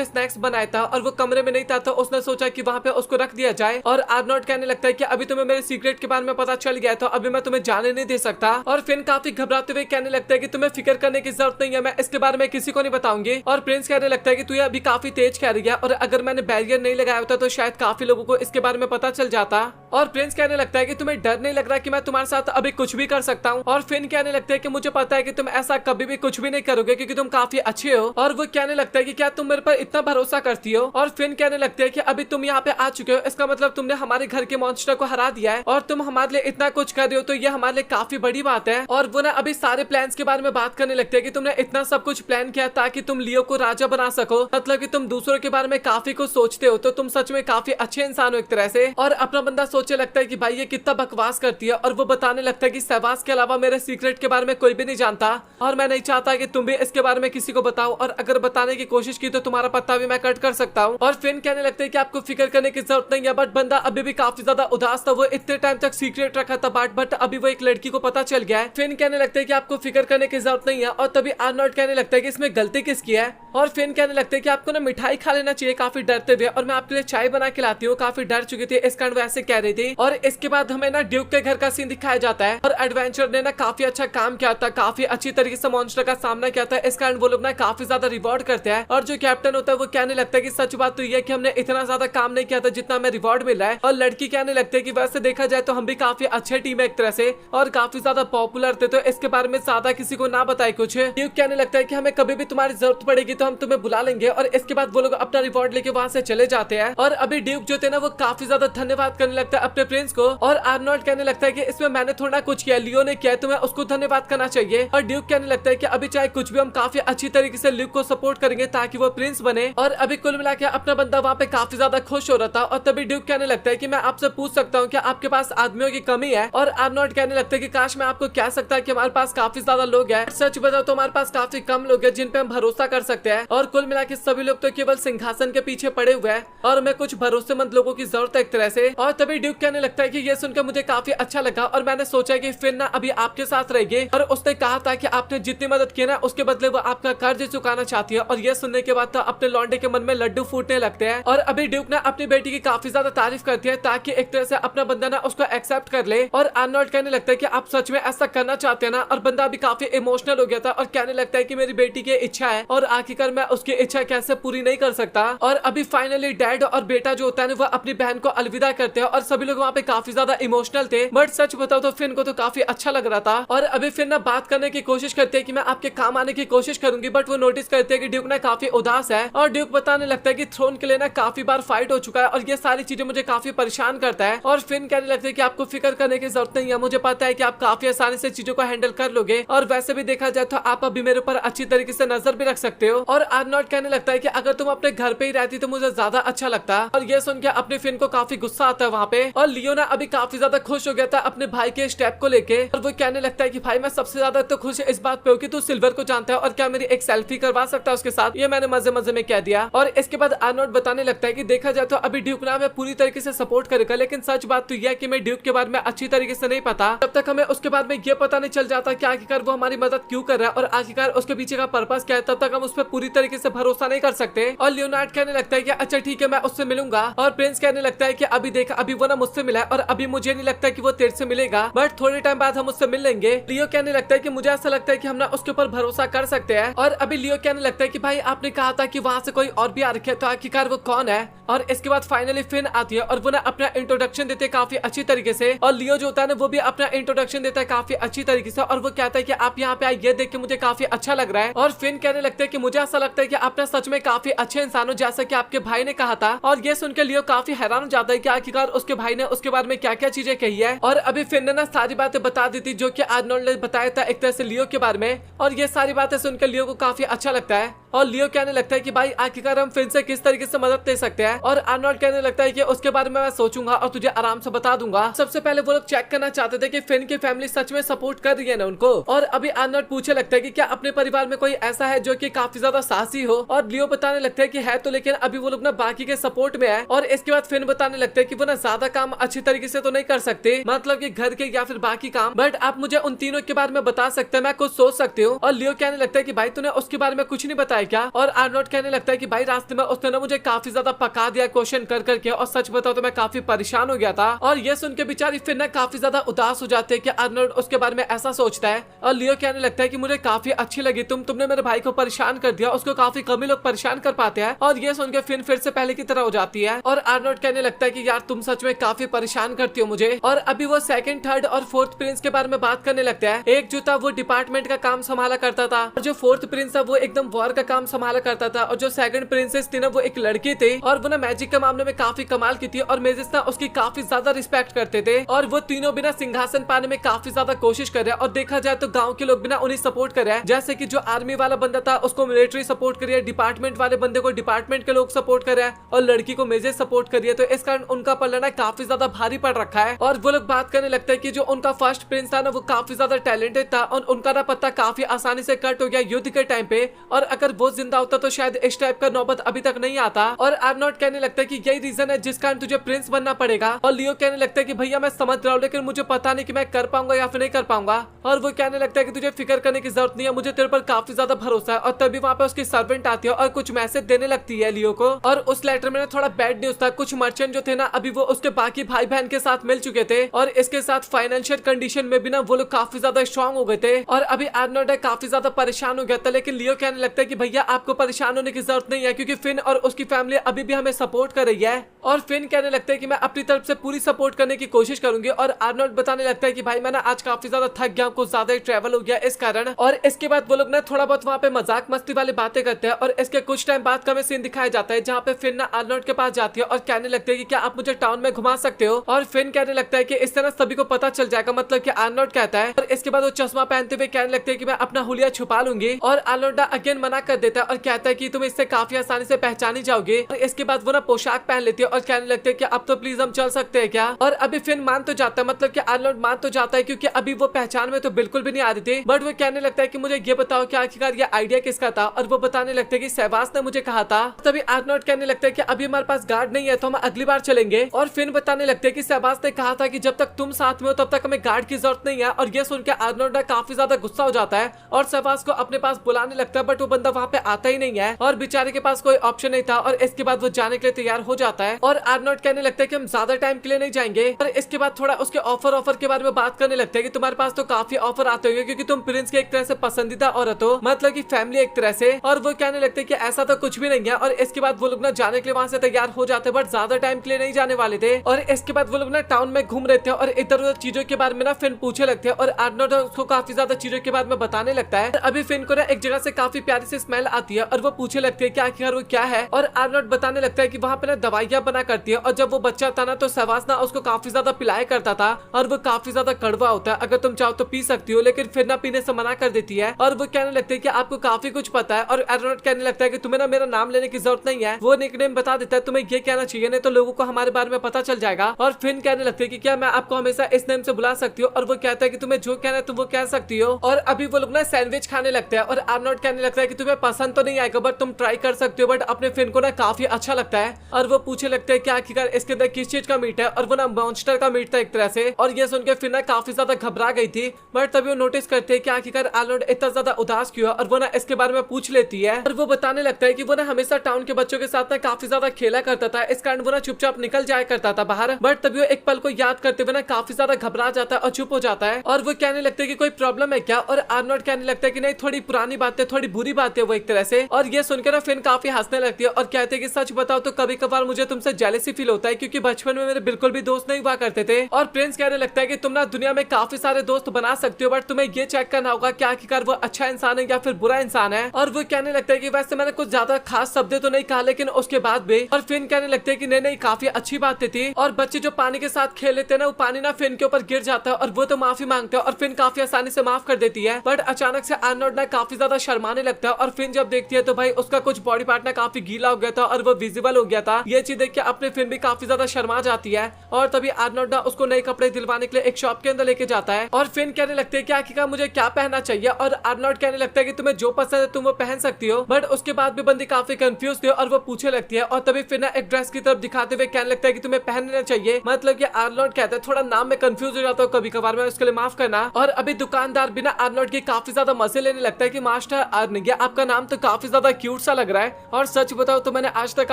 स्नैक्स बनाया था और वो कमरे में नहीं था तो उसने सोचा कि वहाँ पे उसको रख दिया जाए। और आर्नोल्ड कहने लगता है कि अभी तुम्हें मेरे सीक्रेट के बारे में पता चल गया तो अभी मैं तुम्हें जाने नहीं दे सकता। और फिन काफी घबराते हुए कहने लगता है कि तुम्हें फिक्र करने की जरूरत नहीं है, मैं इसके बारे में किसी को नहीं बताऊंगी। और प्रिंस कहने लगता है कि तू ये अभी काफी तेज कह रही है और अगर मैंने बैरियर नहीं लगाया होता तो शायद काफी लोगों को इसके बारे में पता चल जाता। और प्रिंस कहने लगता है कि तुम्हें डर नहीं लग रहा कि मैं तुम्हारे साथ अभी कुछ भी कर सकता हूँ। और फिन कहने लगता है कि मुझे पता है कि तुम ऐसा कभी भी कुछ भी नहीं करोगे क्योंकि तुम काफी अच्छे हो। और वो कहने लगता है कि क्या तुम मेरे पर इतना भरोसा करती हो। और फिन कहने लगता है कि अभी तुम यहाँ पे आ चुके हो इसका मतलब तुमने हमारे घर के मॉन्स्टर को हरा दिया है और तुम हमारे लिए इतना कुछ कर रहे हो तो ये हमारे लिए काफी बड़ी बात है। और वो ना अभी सारे प्लान्स के बारे में बात करने लगते हैं कि तुमने इतना सब कुछ प्लान किया ताकि तुम लियो को राजा बना सको, मतलब कि तुम दूसरों के बारे में काफी कुछ सोचते हो तो तुम सच में काफी अच्छे इंसान हो एक तरह से। और अपना बंदा सोचने लगता है कि भाई ये कितना बकवास करती है और वो बताने लगता है कि सहवाज के अलावा मेरे सीक्रेट के बारे में कोई भी नहीं जानता और मैं नहीं चाहता कि तुम भी इसके बारे में किसी को बताओ और अगर बताने की कोशिश की तो तुम्हारा पत्ता भी मैं कट कर सकता हूँ। और फिन कहने लगते हैं कि आपको फिक्र करने की जरूरत नहीं है, बट बंदा अभी भी काफी ज्यादा उदास था, वो इतने टाइम तक सीक्रेट रखा था बट अभी वो एक लड़की को पता चल गया है। फिन कहने लगते हैं कि आपको फिक्र करने की जरूरत नहीं है और तभी आर्नोल्ड कहने लगता है कि इसमें गलती किसकी है। और फिन कहने लगते हैं कि आपको ना मिठाई खा लेना चाहिए काफी डरते हुए और मैं आपके लिए चाय बना के लाती हूँ, काफी डर चुकी थी इस कारण वैसे कह रही थी। और इसके बाद हमें ना ड्यूक के घर का सीन दिखाया जाता है और एडवेंचर ने ना काफी अच्छा काम किया था, काफी अच्छी तरीके से मॉन्स्टर का सामना किया था, इस कारण वो लोग ना काफी ज्यादा रिवॉर्ड करते हैं। और जो कैप्टन होता है वो कहने लगता है कि सच बात तो ये कि हमने इतना ज्यादा काम नहीं किया था जितना हमें रिवॉर्ड मिल रहा है। और लड़की कहने लगते है कि वैसे देखा जाए तो हम भी काफी अच्छे टीम है एक तरह से और काफी ज्यादा पॉपुलर थे तो इसके बारे में ज्यादा किसी को ना बताए कुछ। ड्यूक कहने लगता है कि हमें कभी भी तुम्हारी जरूरत पड़ेगी तो हम तुम्हें बुला लेंगे और इसके बाद वो लोग अपना रिवॉर्ड लेके वहां से चले जाते हैं। और अभी ड्यूक जो थे ना वो काफी ज्यादा धन्यवाद करने लगता है अपने प्रिंस को और आर्नोल्ड कहने लगता है कि इसमें मैंने थोड़ा कुछ किया, लियो ने किया, तुम्हें उसको धन्यवाद करना चाहिए। और ड्यूक कहने लगता है कि अभी चाहे कुछ भी हम काफी अच्छी तरीके से ल्यूक को सपोर्ट करेंगे ताकि वो प्रिंस बने। और अभी कुल मिला के अपना बंदा वहाँ पे काफी ज्यादा खुश हो रहा था। और तभी ड्यूक कहने लगता है कि मैं आपसे पूछ सकता हूँ क्या आपके पास आदमियों की कमी है। और आर्नोल्ड कहने लगता है कि काश मैं आपको कह सकता है कि हमारे पास काफी ज्यादा लोग हैं, सच बताओ तो हमारे पास काफी कम लोग हैं जिन पे हम भरोसा कर सकते हैं और कुल मिला के सभी लोग तो केवल सिंहासन के पीछे पड़े हुए हैं और हमें कुछ भरोसेमंद लोगों की जरूरत है एक तरह से। और तभी ड्यूक कहने लगता है कि ये सुनकर मुझे काफी अच्छा लगा और मैंने सोचा कि फिर ना अभी आपके साथ रहेगी और उसने कहा था कि आपने जितनी मदद की ना उसके बदले वो आपका कर्ज चुकाना चाहती है। और ये सुनने के बाद तो अपने लौंडे के मन में लड्डू फूटने लगते हैं। और अभी ड्यूक ना अपनी बेटी की काफी ज्यादा तारीफ करती है ताकि एक तरह से अपना बंदा ना उसको एक्सेप्ट कर ले। और आर्नोल्ड कहने लगता है कि आप सच में ऐसा करना चाहते हैं ना, और बंदा अभी काफी इमोशनल हो गया था और कहने लगता है कि मेरी बेटी की इच्छा है और आखिरकार मैं उसकी इच्छा कैसे पूरी नहीं कर सकता। और अभी फाइनली डैड और बेटा जो होता है वो अपनी बहन को अलविदा करते हैं और सभी लोग वहाँ पे काफी ज्यादा इमोशनल थे। बट सच बताओ तो फिन को तो काफी अच्छा लग रहा था। और अभी फिर ना बात करने की कोशिश करते हैं कि मैं आपके काम आने की कोशिश करूंगी, बट वो नोटिस करते हैं कि ड्यूक ना काफी उदास है और ड्यूक बताने लगता है कि थ्रोन के लिए ना काफी बार फाइट हो चुका है और ये सारी चीजें मुझे काफी परेशान करता है। और फिन कहने लगता है कि आपको फिक्र करने की जरूरत नहीं है, मुझे पता है कि आप काफी आसानी से चीजों को हैंडल कर लोगे और वैसे भी देखा जाए तो आप अभी मेरे ऊपर अच्छी तरीके से नजर भी रख सकते हो। और आर्नोल्ड कहने लगता है कि अगर तुम अपने घर पे ही रहती तो मुझे ज्यादा अच्छा लगता। और ये सुन के अपने फिन को काफी गुस्सा आता है वहाँ पे। और लियो ना अभी काफी ज्यादा खुश हो गया था अपने भाई के स्टेप को लेके और वो कहने लगता है कि भाई मैं सबसे ज्यादा तो खुश इस बात पे हूँ कि तू सिल्वर को जानता है और क्या मेरी एक सेल्फी करवा सकता है उसके साथ। ये मैंने मजे मजे में कह दिया। और इसके बाद आर्नोल्ड बताने लगता है कि देखा जाए तो अभी ड्यूक ना हमें पूरी तरीके से सपोर्ट करेगा, लेकिन सच बात तो यह कि मैं ड्यूक के बारे में अच्छी तरीके से नहीं पता जब तक हमें उसके बारे में ये पता नहीं चल जाता कि आखिरकार वो हमारी मदद क्यों कर रहा है और आखिरकार उसके पीछे का पर्पस क्या है, तब तक हम उस पर पूरी तरीके से भरोसा नहीं कर सकते। और लियोनार्ड कहने लगता है कि अच्छा ठीक है मैं उससे मिलूंगा। और प्रिंस कहने लगता है कि अभी देख अभी वो ना मुझसे मिला है और अभी मुझे नहीं लगता कि वो तेरे से मिलेगा, बट थोड़े टाइम बाद हम उससे मिल लेंगे। लियो कहने लगता है कि मुझे ऐसा लगता है कि हम ना उसके ऊपर भरोसा कर सकते हैं। और अभी लियो कहने लगता है कि भाई आपने कहा था कि वहाँ से कोई और भी आ रखे तो आखिरकार वो कौन है। और इसके बाद फाइनली फिन आती है और वो ना अपना इंट्रोडक्शन देते हैं काफी अच्छी तरीके से और लियो जो होता है ना वो भी अपना इंट्रोडक्शन देता है काफी अच्छी तरीके से और वो कहता है कि आप यहाँ पे आए ये देख के मुझे काफी अच्छा लग रहा है। और फिन कहने लगता है कि मुझे ऐसा लगता है कि आप सच में काफी अच्छे इंसान हो जैसा कि आपके भाई ने कहा था। और ये सुनकर लियो काफी हैरान हो जाता है कि आखिरकार उसके भाई ने उसके बारे में क्या क्या चीजें कही है। और अभी फिन ने ना सारी बातें बता दी थी जो कि आर्नोल्ड ने बताया था एक तरह से लियो के बारे में और ये सारी बातें सुनकर लियो को काफी अच्छा लगता है। और लियो कहने लगता है कि भाई आखिरकार हम फिन से किस तरीके से मदद ले सकते हैं। और आर्नोल्ड कहने लगता है कि उसके बारे में मैं सोचूंगा और तुझे आराम से बता दूंगा। सबसे पहले वो लोग चेक करना चाहते थे कि फिन की फैमिली सच में सपोर्ट कर रही है ना उनको। और अभी आर्नोल्ड पूछने लगता है कि क्या अपने परिवार में कोई ऐसा है जो कि काफी ज्यादा साहसी हो। और लियो बताने लगता है कि है तो, लेकिन अभी वो लोग ना बाकी के सपोर्ट में है। और इसके बाद फिन बताने लगता है कि वो ना ज्यादा काम अच्छी तरीके से तो नहीं कर सकते, मतलब कि घर के या फिर बाकी काम, बट आप मुझे उन तीनों के बारे में बता सकते हैं, मैं कुछ सोच सकती हूँ। और लियो कहने लगता है कि भाई तूने उसके बारे में कुछ नहीं बताया क्या। और आर्नोल्ड कहने लगता है कि भाई रास्ते में उसने ना मुझे काफी ज्यादा पका दिया क्वेश्चन कर करके, और सच बताओ तो मैं काफी परेशान हो गया था। और ये सुन के बेचारी फिर ना काफी ज्यादा उदास हो जाते हैं कि आर्नोल्ड उसके बारे में ऐसा सोचता है। और लियो कहने लगता है कि मुझे काफी अच्छी लगी तुमने मेरे भाई को परेशान कर दिया, उसको काफी कम ही लोग परेशान कर पाते हैं। और ये सुन के फिर से पहले की तरह हो जाती है। और आर्नोल्ड कहने लगता है कि यार तुम सच में काफी परेशान करती हो मुझे। और अभी वो सेकंड, थर्ड और फोर्थ प्रिंस के बारे में बात करने लगता है। एक जो था वो डिपार्टमेंट का काम संभाला करता था, और जो फोर्थ प्रिंस था वो एकदम वॉर का काम संभाला करता था, और जो सेकंड प्रिंसेस थी ना वो एक लड़की थी, और वो ना मैजिक के मामले में काफी कमाल की थी, और मेजिस ना उसकी काफी ज्यादा रिस्पेक्ट करते थे। और वो तीनों बिना सिंहासन पाने में काफी ज्यादा कोशिश कर रहे हैं। और देखा जाए तो गाँव के लोग बिना उन्हें सपोर्ट कर रहे हैं, जैसे की जो आर्मी वाला बंदा था उसको मिलिट्री सपोर्ट करिए, डिपार्टमेंट वाले बंदे को डिपार्टमेंट के लोग सपोर्ट कर रहे हैं, और लड़की को मेजेस सपोर्ट करिए। तो इस कारण उनका पल्ला ना काफी ज्यादा भारी पड़ रखा है। और वो लोग बात करने लगते हैं कि जो उनका फर्स्ट प्रिंस था ना वो काफी ज्यादा टैलेंटेड था, और उनका ना पत्ता काफी आसानी से कट हो गया युद्ध के टाइम पे, और अगर वो जिंदा होता तो शायद इस टाइप का नौबत अभी तक नहीं आता। और आर्नोल्ड कहने लगता है कि यही रीजन है जिस कारण तुझे प्रिंस बनना पड़ेगा। और लियो कहने लगता है कि भैया मैं समझ रहा हूँ, लेकिन मुझे पता नहीं कि मैं कर पाऊंगा या फिर नहीं कर पाऊंगा। और वो कहने लगता है कि तुझे फिक्र करने की जरूरत नहीं है, मुझे तेरे पर काफी ज्यादा भरोसा है। और तभी वहाँ पे उसकी सर्वेंट आती है और कुछ मैसेज देने लगती है लियो को। और उस लेटर में थोड़ा बैड न्यूज था, कुछ मर्चेंट जो थे ना अभी वो उसके बाकी भाई बहन के साथ मिल चुके थे, और इसके साथ फाइनेंशियल कंडीशन में भी ना वो लोग काफी ज्यादा स्ट्रांग हो गए थे। और अभी आर्नोल्ड काफी ज्यादा परेशान हो गया था, लेकिन लियो कहने लगता है कि भैया आपको परेशान होने की जरूरत नहीं है, क्योंकि फिन और उसकी फैमिली अभी भी हमें सपोर्ट कर रही है। और फिन कहने लगता है कि मैं अपनी तरफ से पूरी सपोर्ट करने की कोशिश करूंगी। और आर्नोल्ड बताने लगता है कि भाई मैं ना आज काफी ज्यादा थक गया, कुछ ज्यादा ट्रैवल हो गया इस कारण। और इसके बाद वो लोग ना थोड़ा बहुत वहाँ पे मजाक मस्ती वाली बातें करते हैं। और इसके कुछ टाइम बाद का हमें सीन दिखाया जाता है जहाँ पे फिन ना आर्नोल्ड के पास जाती है और कहने लगती है कि क्या आप मुझे टाउन में घुमा सकते हो। और फिन कहने लगता है कि इस तरह सभी को पता चल जाएगा, मतलब कि आर्नोल्ड कहता है। और इसके बाद वो चश्मा पहनते हुए कहने लगते हैं कि मैं अपना हुलिया छुपा लूंगी। और आर्नोल्ड अगेन मना कर देता है और कहता है कि तुम इससे काफी आसानी से पहचानी जाओगे। और इसके बाद वो ना पोशाक पहन लेती है और कहने लगते हैं कि अब तो प्लीज हम चल सकते हैं क्या। और अभी फिन मान तो जाता है, मतलब कि आर्नोल्ड मान तो जाता है, क्योंकि अभी वो पहचान में तो बिल्कुल भी नहीं आ रही थी। बट वो कहने लगता है कि मुझे ये बताओ कि आखिरकार ये आइडिया किसका था। और वो बताने लगते हैं कि सहवास ने मुझे कहा था। तभी आर्नोल्ड कहने लगता है कि अभी हमारे पास गार्ड नहीं है तो हम अगली बार चलेंगे। और फिन बताने लगते हैं कि सहवास ने कहा था कि जब तक तुम साथ में हो तब तक हमें गार्ड की जरूरत नहीं है। और ये सुन के आर्नोल्ड काफी ज्यादा गुस्सा हो जाता है और सहवास को अपने पास बुलाने लगता है, बट वो बंदा वहाँ पे आता ही नहीं है और बेचारे के पास कोई ऑप्शन नहीं था। और इसके बाद वो जाने के लिए तैयार हो जाता है। और आर्नोल्ड कहने लगता है कि हम ज्यादा टाइम के लिए नहीं जाएंगे। और इसके बाद थोड़ा उसके ऑफर के बारे में बात करने लगते हैं कि तुम्हारे पास तो काफी ऑफर आते होंगे, क्योंकि तुम प्रिंस के एक तरह से पसंदीदा औरत हो, मतलब की फैमिली एक तरह से। और वो कहने लगते हैं कि ऐसा तो कुछ भी नहीं है। और इसके बाद वो लोग ना जाने के लिए वहाँ से तैयार हो जाते हैं, बट ज्यादा टाइम के लिए नहीं जाने वाले थे। और इसके बाद वो लोग ना टाउन में घूम रहे थे और इधर उधर चीजों के बारे में ना फिन पूछे लगते हैं। और आर्नोल्ड उसको काफी ज्यादा चीजों के बारे में बताने लगता है। अभी फिन को ना एक जगह से काफी प्यारी सी स्मेल आती है और वो पूछे लगती है कि आखिर वो क्या है। और आर्नोल्ड बताने लगता है कि वहाँ पे ना दवाइयाँ बना करती है, और जब वो बच्चा था ना तो सहवास ना उसको काफी ज्यादा पिलाया करता था, और वो काफी ज्यादा कड़वा होता है, अगर तुम चाहो तो पी सकती हो, लेकिन फिर ना पीने से मना कर देती है। और वो कहने लगते हैं कि आपको काफी कुछ पता है। और आर्नोल्ड कहने लगता है कि तुम्हें ना मेरा नाम लेने की जरूरत नहीं है, वो निकनेम बता देता है, तुम्हें ये कहना चाहिए, नहीं तो लोगों को हमारे बारे में पता चल जाएगा। और फिन कहने लगते हैं कि क्या मैं आपको हमेशा इस नेम से बुला सकती हूँ। और वो कहता है कि तुम्हें जो कहना है तुम वो कह सकती हो। और अभी वो लोग ना सैंडविच खाने लगते हैं और आर्नोल्ड कहने लगता है कि तुम्हें पसंद तो नहीं आएगा, बट तुम ट्राई कर सकते हो, बट अपने फिन को ना काफी अच्छा लगता है। और वो पूछे लगते हैं कि आखिरकार इसके अंदर किस चीज का मीट है। और वो ना मॉन्स्टर का मीट था एक तरह से। और ये सुन के फिन ना काफी ज्यादा घबरा गई थी, बट तभी वो नोटिस करते हैं कि आखिरकार आर्नोल्ड इतना ज्यादा उदास क्यों है। और वो ना इसके बारे में पूछ लेती है। और वो बताने लगता है कि वो ना हमेशा टाउन के बच्चों के साथ ना काफी ज्यादा खेला करता था, इस कारण वो ना चुपचाप निकल जाया करता था बाहर। बट तभी वो एक पल को याद करते हुए ना काफी ज्यादा घबरा जाता है और चुप हो जाता है। और वो कहने लगते हैं कि कोई प्रॉब्लम है क्या। और आर्नोल्ड कहने लगता है कि नहीं, थोड़ी पुरानी बातें, थोड़ी बुरी बातें वो एक तरह से। और ये सुनकर ना फिन काफी हंसने लगती है और कहते हैं कि सच बताओ तो कभी कभार मुझे तुमसे जेलसी फील होता है, क्योंकि बचपन में मेरे बिल्कुल भी दोस्त नहीं हुआ करते थे। और प्रिंस कहने लगता है कि तुम ना दुनिया में काफी सारे दोस्त बना सकते हो, बट तुम्हें ये चेक करना होगा कि आखिरकार वो अच्छा इंसान है या फिर बुरा इंसान है। और वो कहने लगता है कि वैसे मैंने कुछ ज्यादा खास शब्द तो नहीं कहा, लेकिन उसके बाद भी। और फिन कहने लगते हैं कि नहीं नहीं, काफी अच्छी बातें थी। और बच्चे जो पानी के साथ खेल लेते हैं ना, वो पानी ना फिन के ऊपर गिर जाता है और वो तो माफी मांगते हैं और फिन काफी आसानी से माफ कर देती है। बट अचानक से आर्नोल्ड ना काफी ज्यादा शर्माने लगता है और फिन जब देखती है तो भाई उसका कुछ बॉडी पार्ट ना काफी गीला हो गया था और वो विजिबल हो गया था। ये चीज देख के अपने फिन भी काफी ज्यादा शर्मा जाती है और तभी आर्नोल्ड ना उसको नए कपड़े दिलवाने के लिए एक शॉप के अंदर लेके जाता है और फिन कहने लगते हैं कि आखिरकार मुझे क्या पहनना चाहिए और आर्नोल्ड कहने लगता है कि तुम्हें जो पसंद है तुम वो पहन सकती हो। बट उसके बाद भी बंदी काफी कंफ्यूज थी और वो पूछे लगती है और तभी फिर ना एक ड्रेस की तरफ दिखाते हुए कहने लगता है कि तुम्हें पहनना चाहिए। मतलब कि आर्नोल्ड कहता है थोड़ा नाम में कंफ्यूज हो जाता हूँ कभी कभार, मैं उसके लिए माफ करना। और अभी दुकानदार बिना आर्नोल्ड की काफी ज्यादा मजे लेने लगता है कि मास्टर आर्निया आपका नाम तो काफी ज्यादा क्यूट सा लग रहा है और सच बताओ तो मैंने आज तक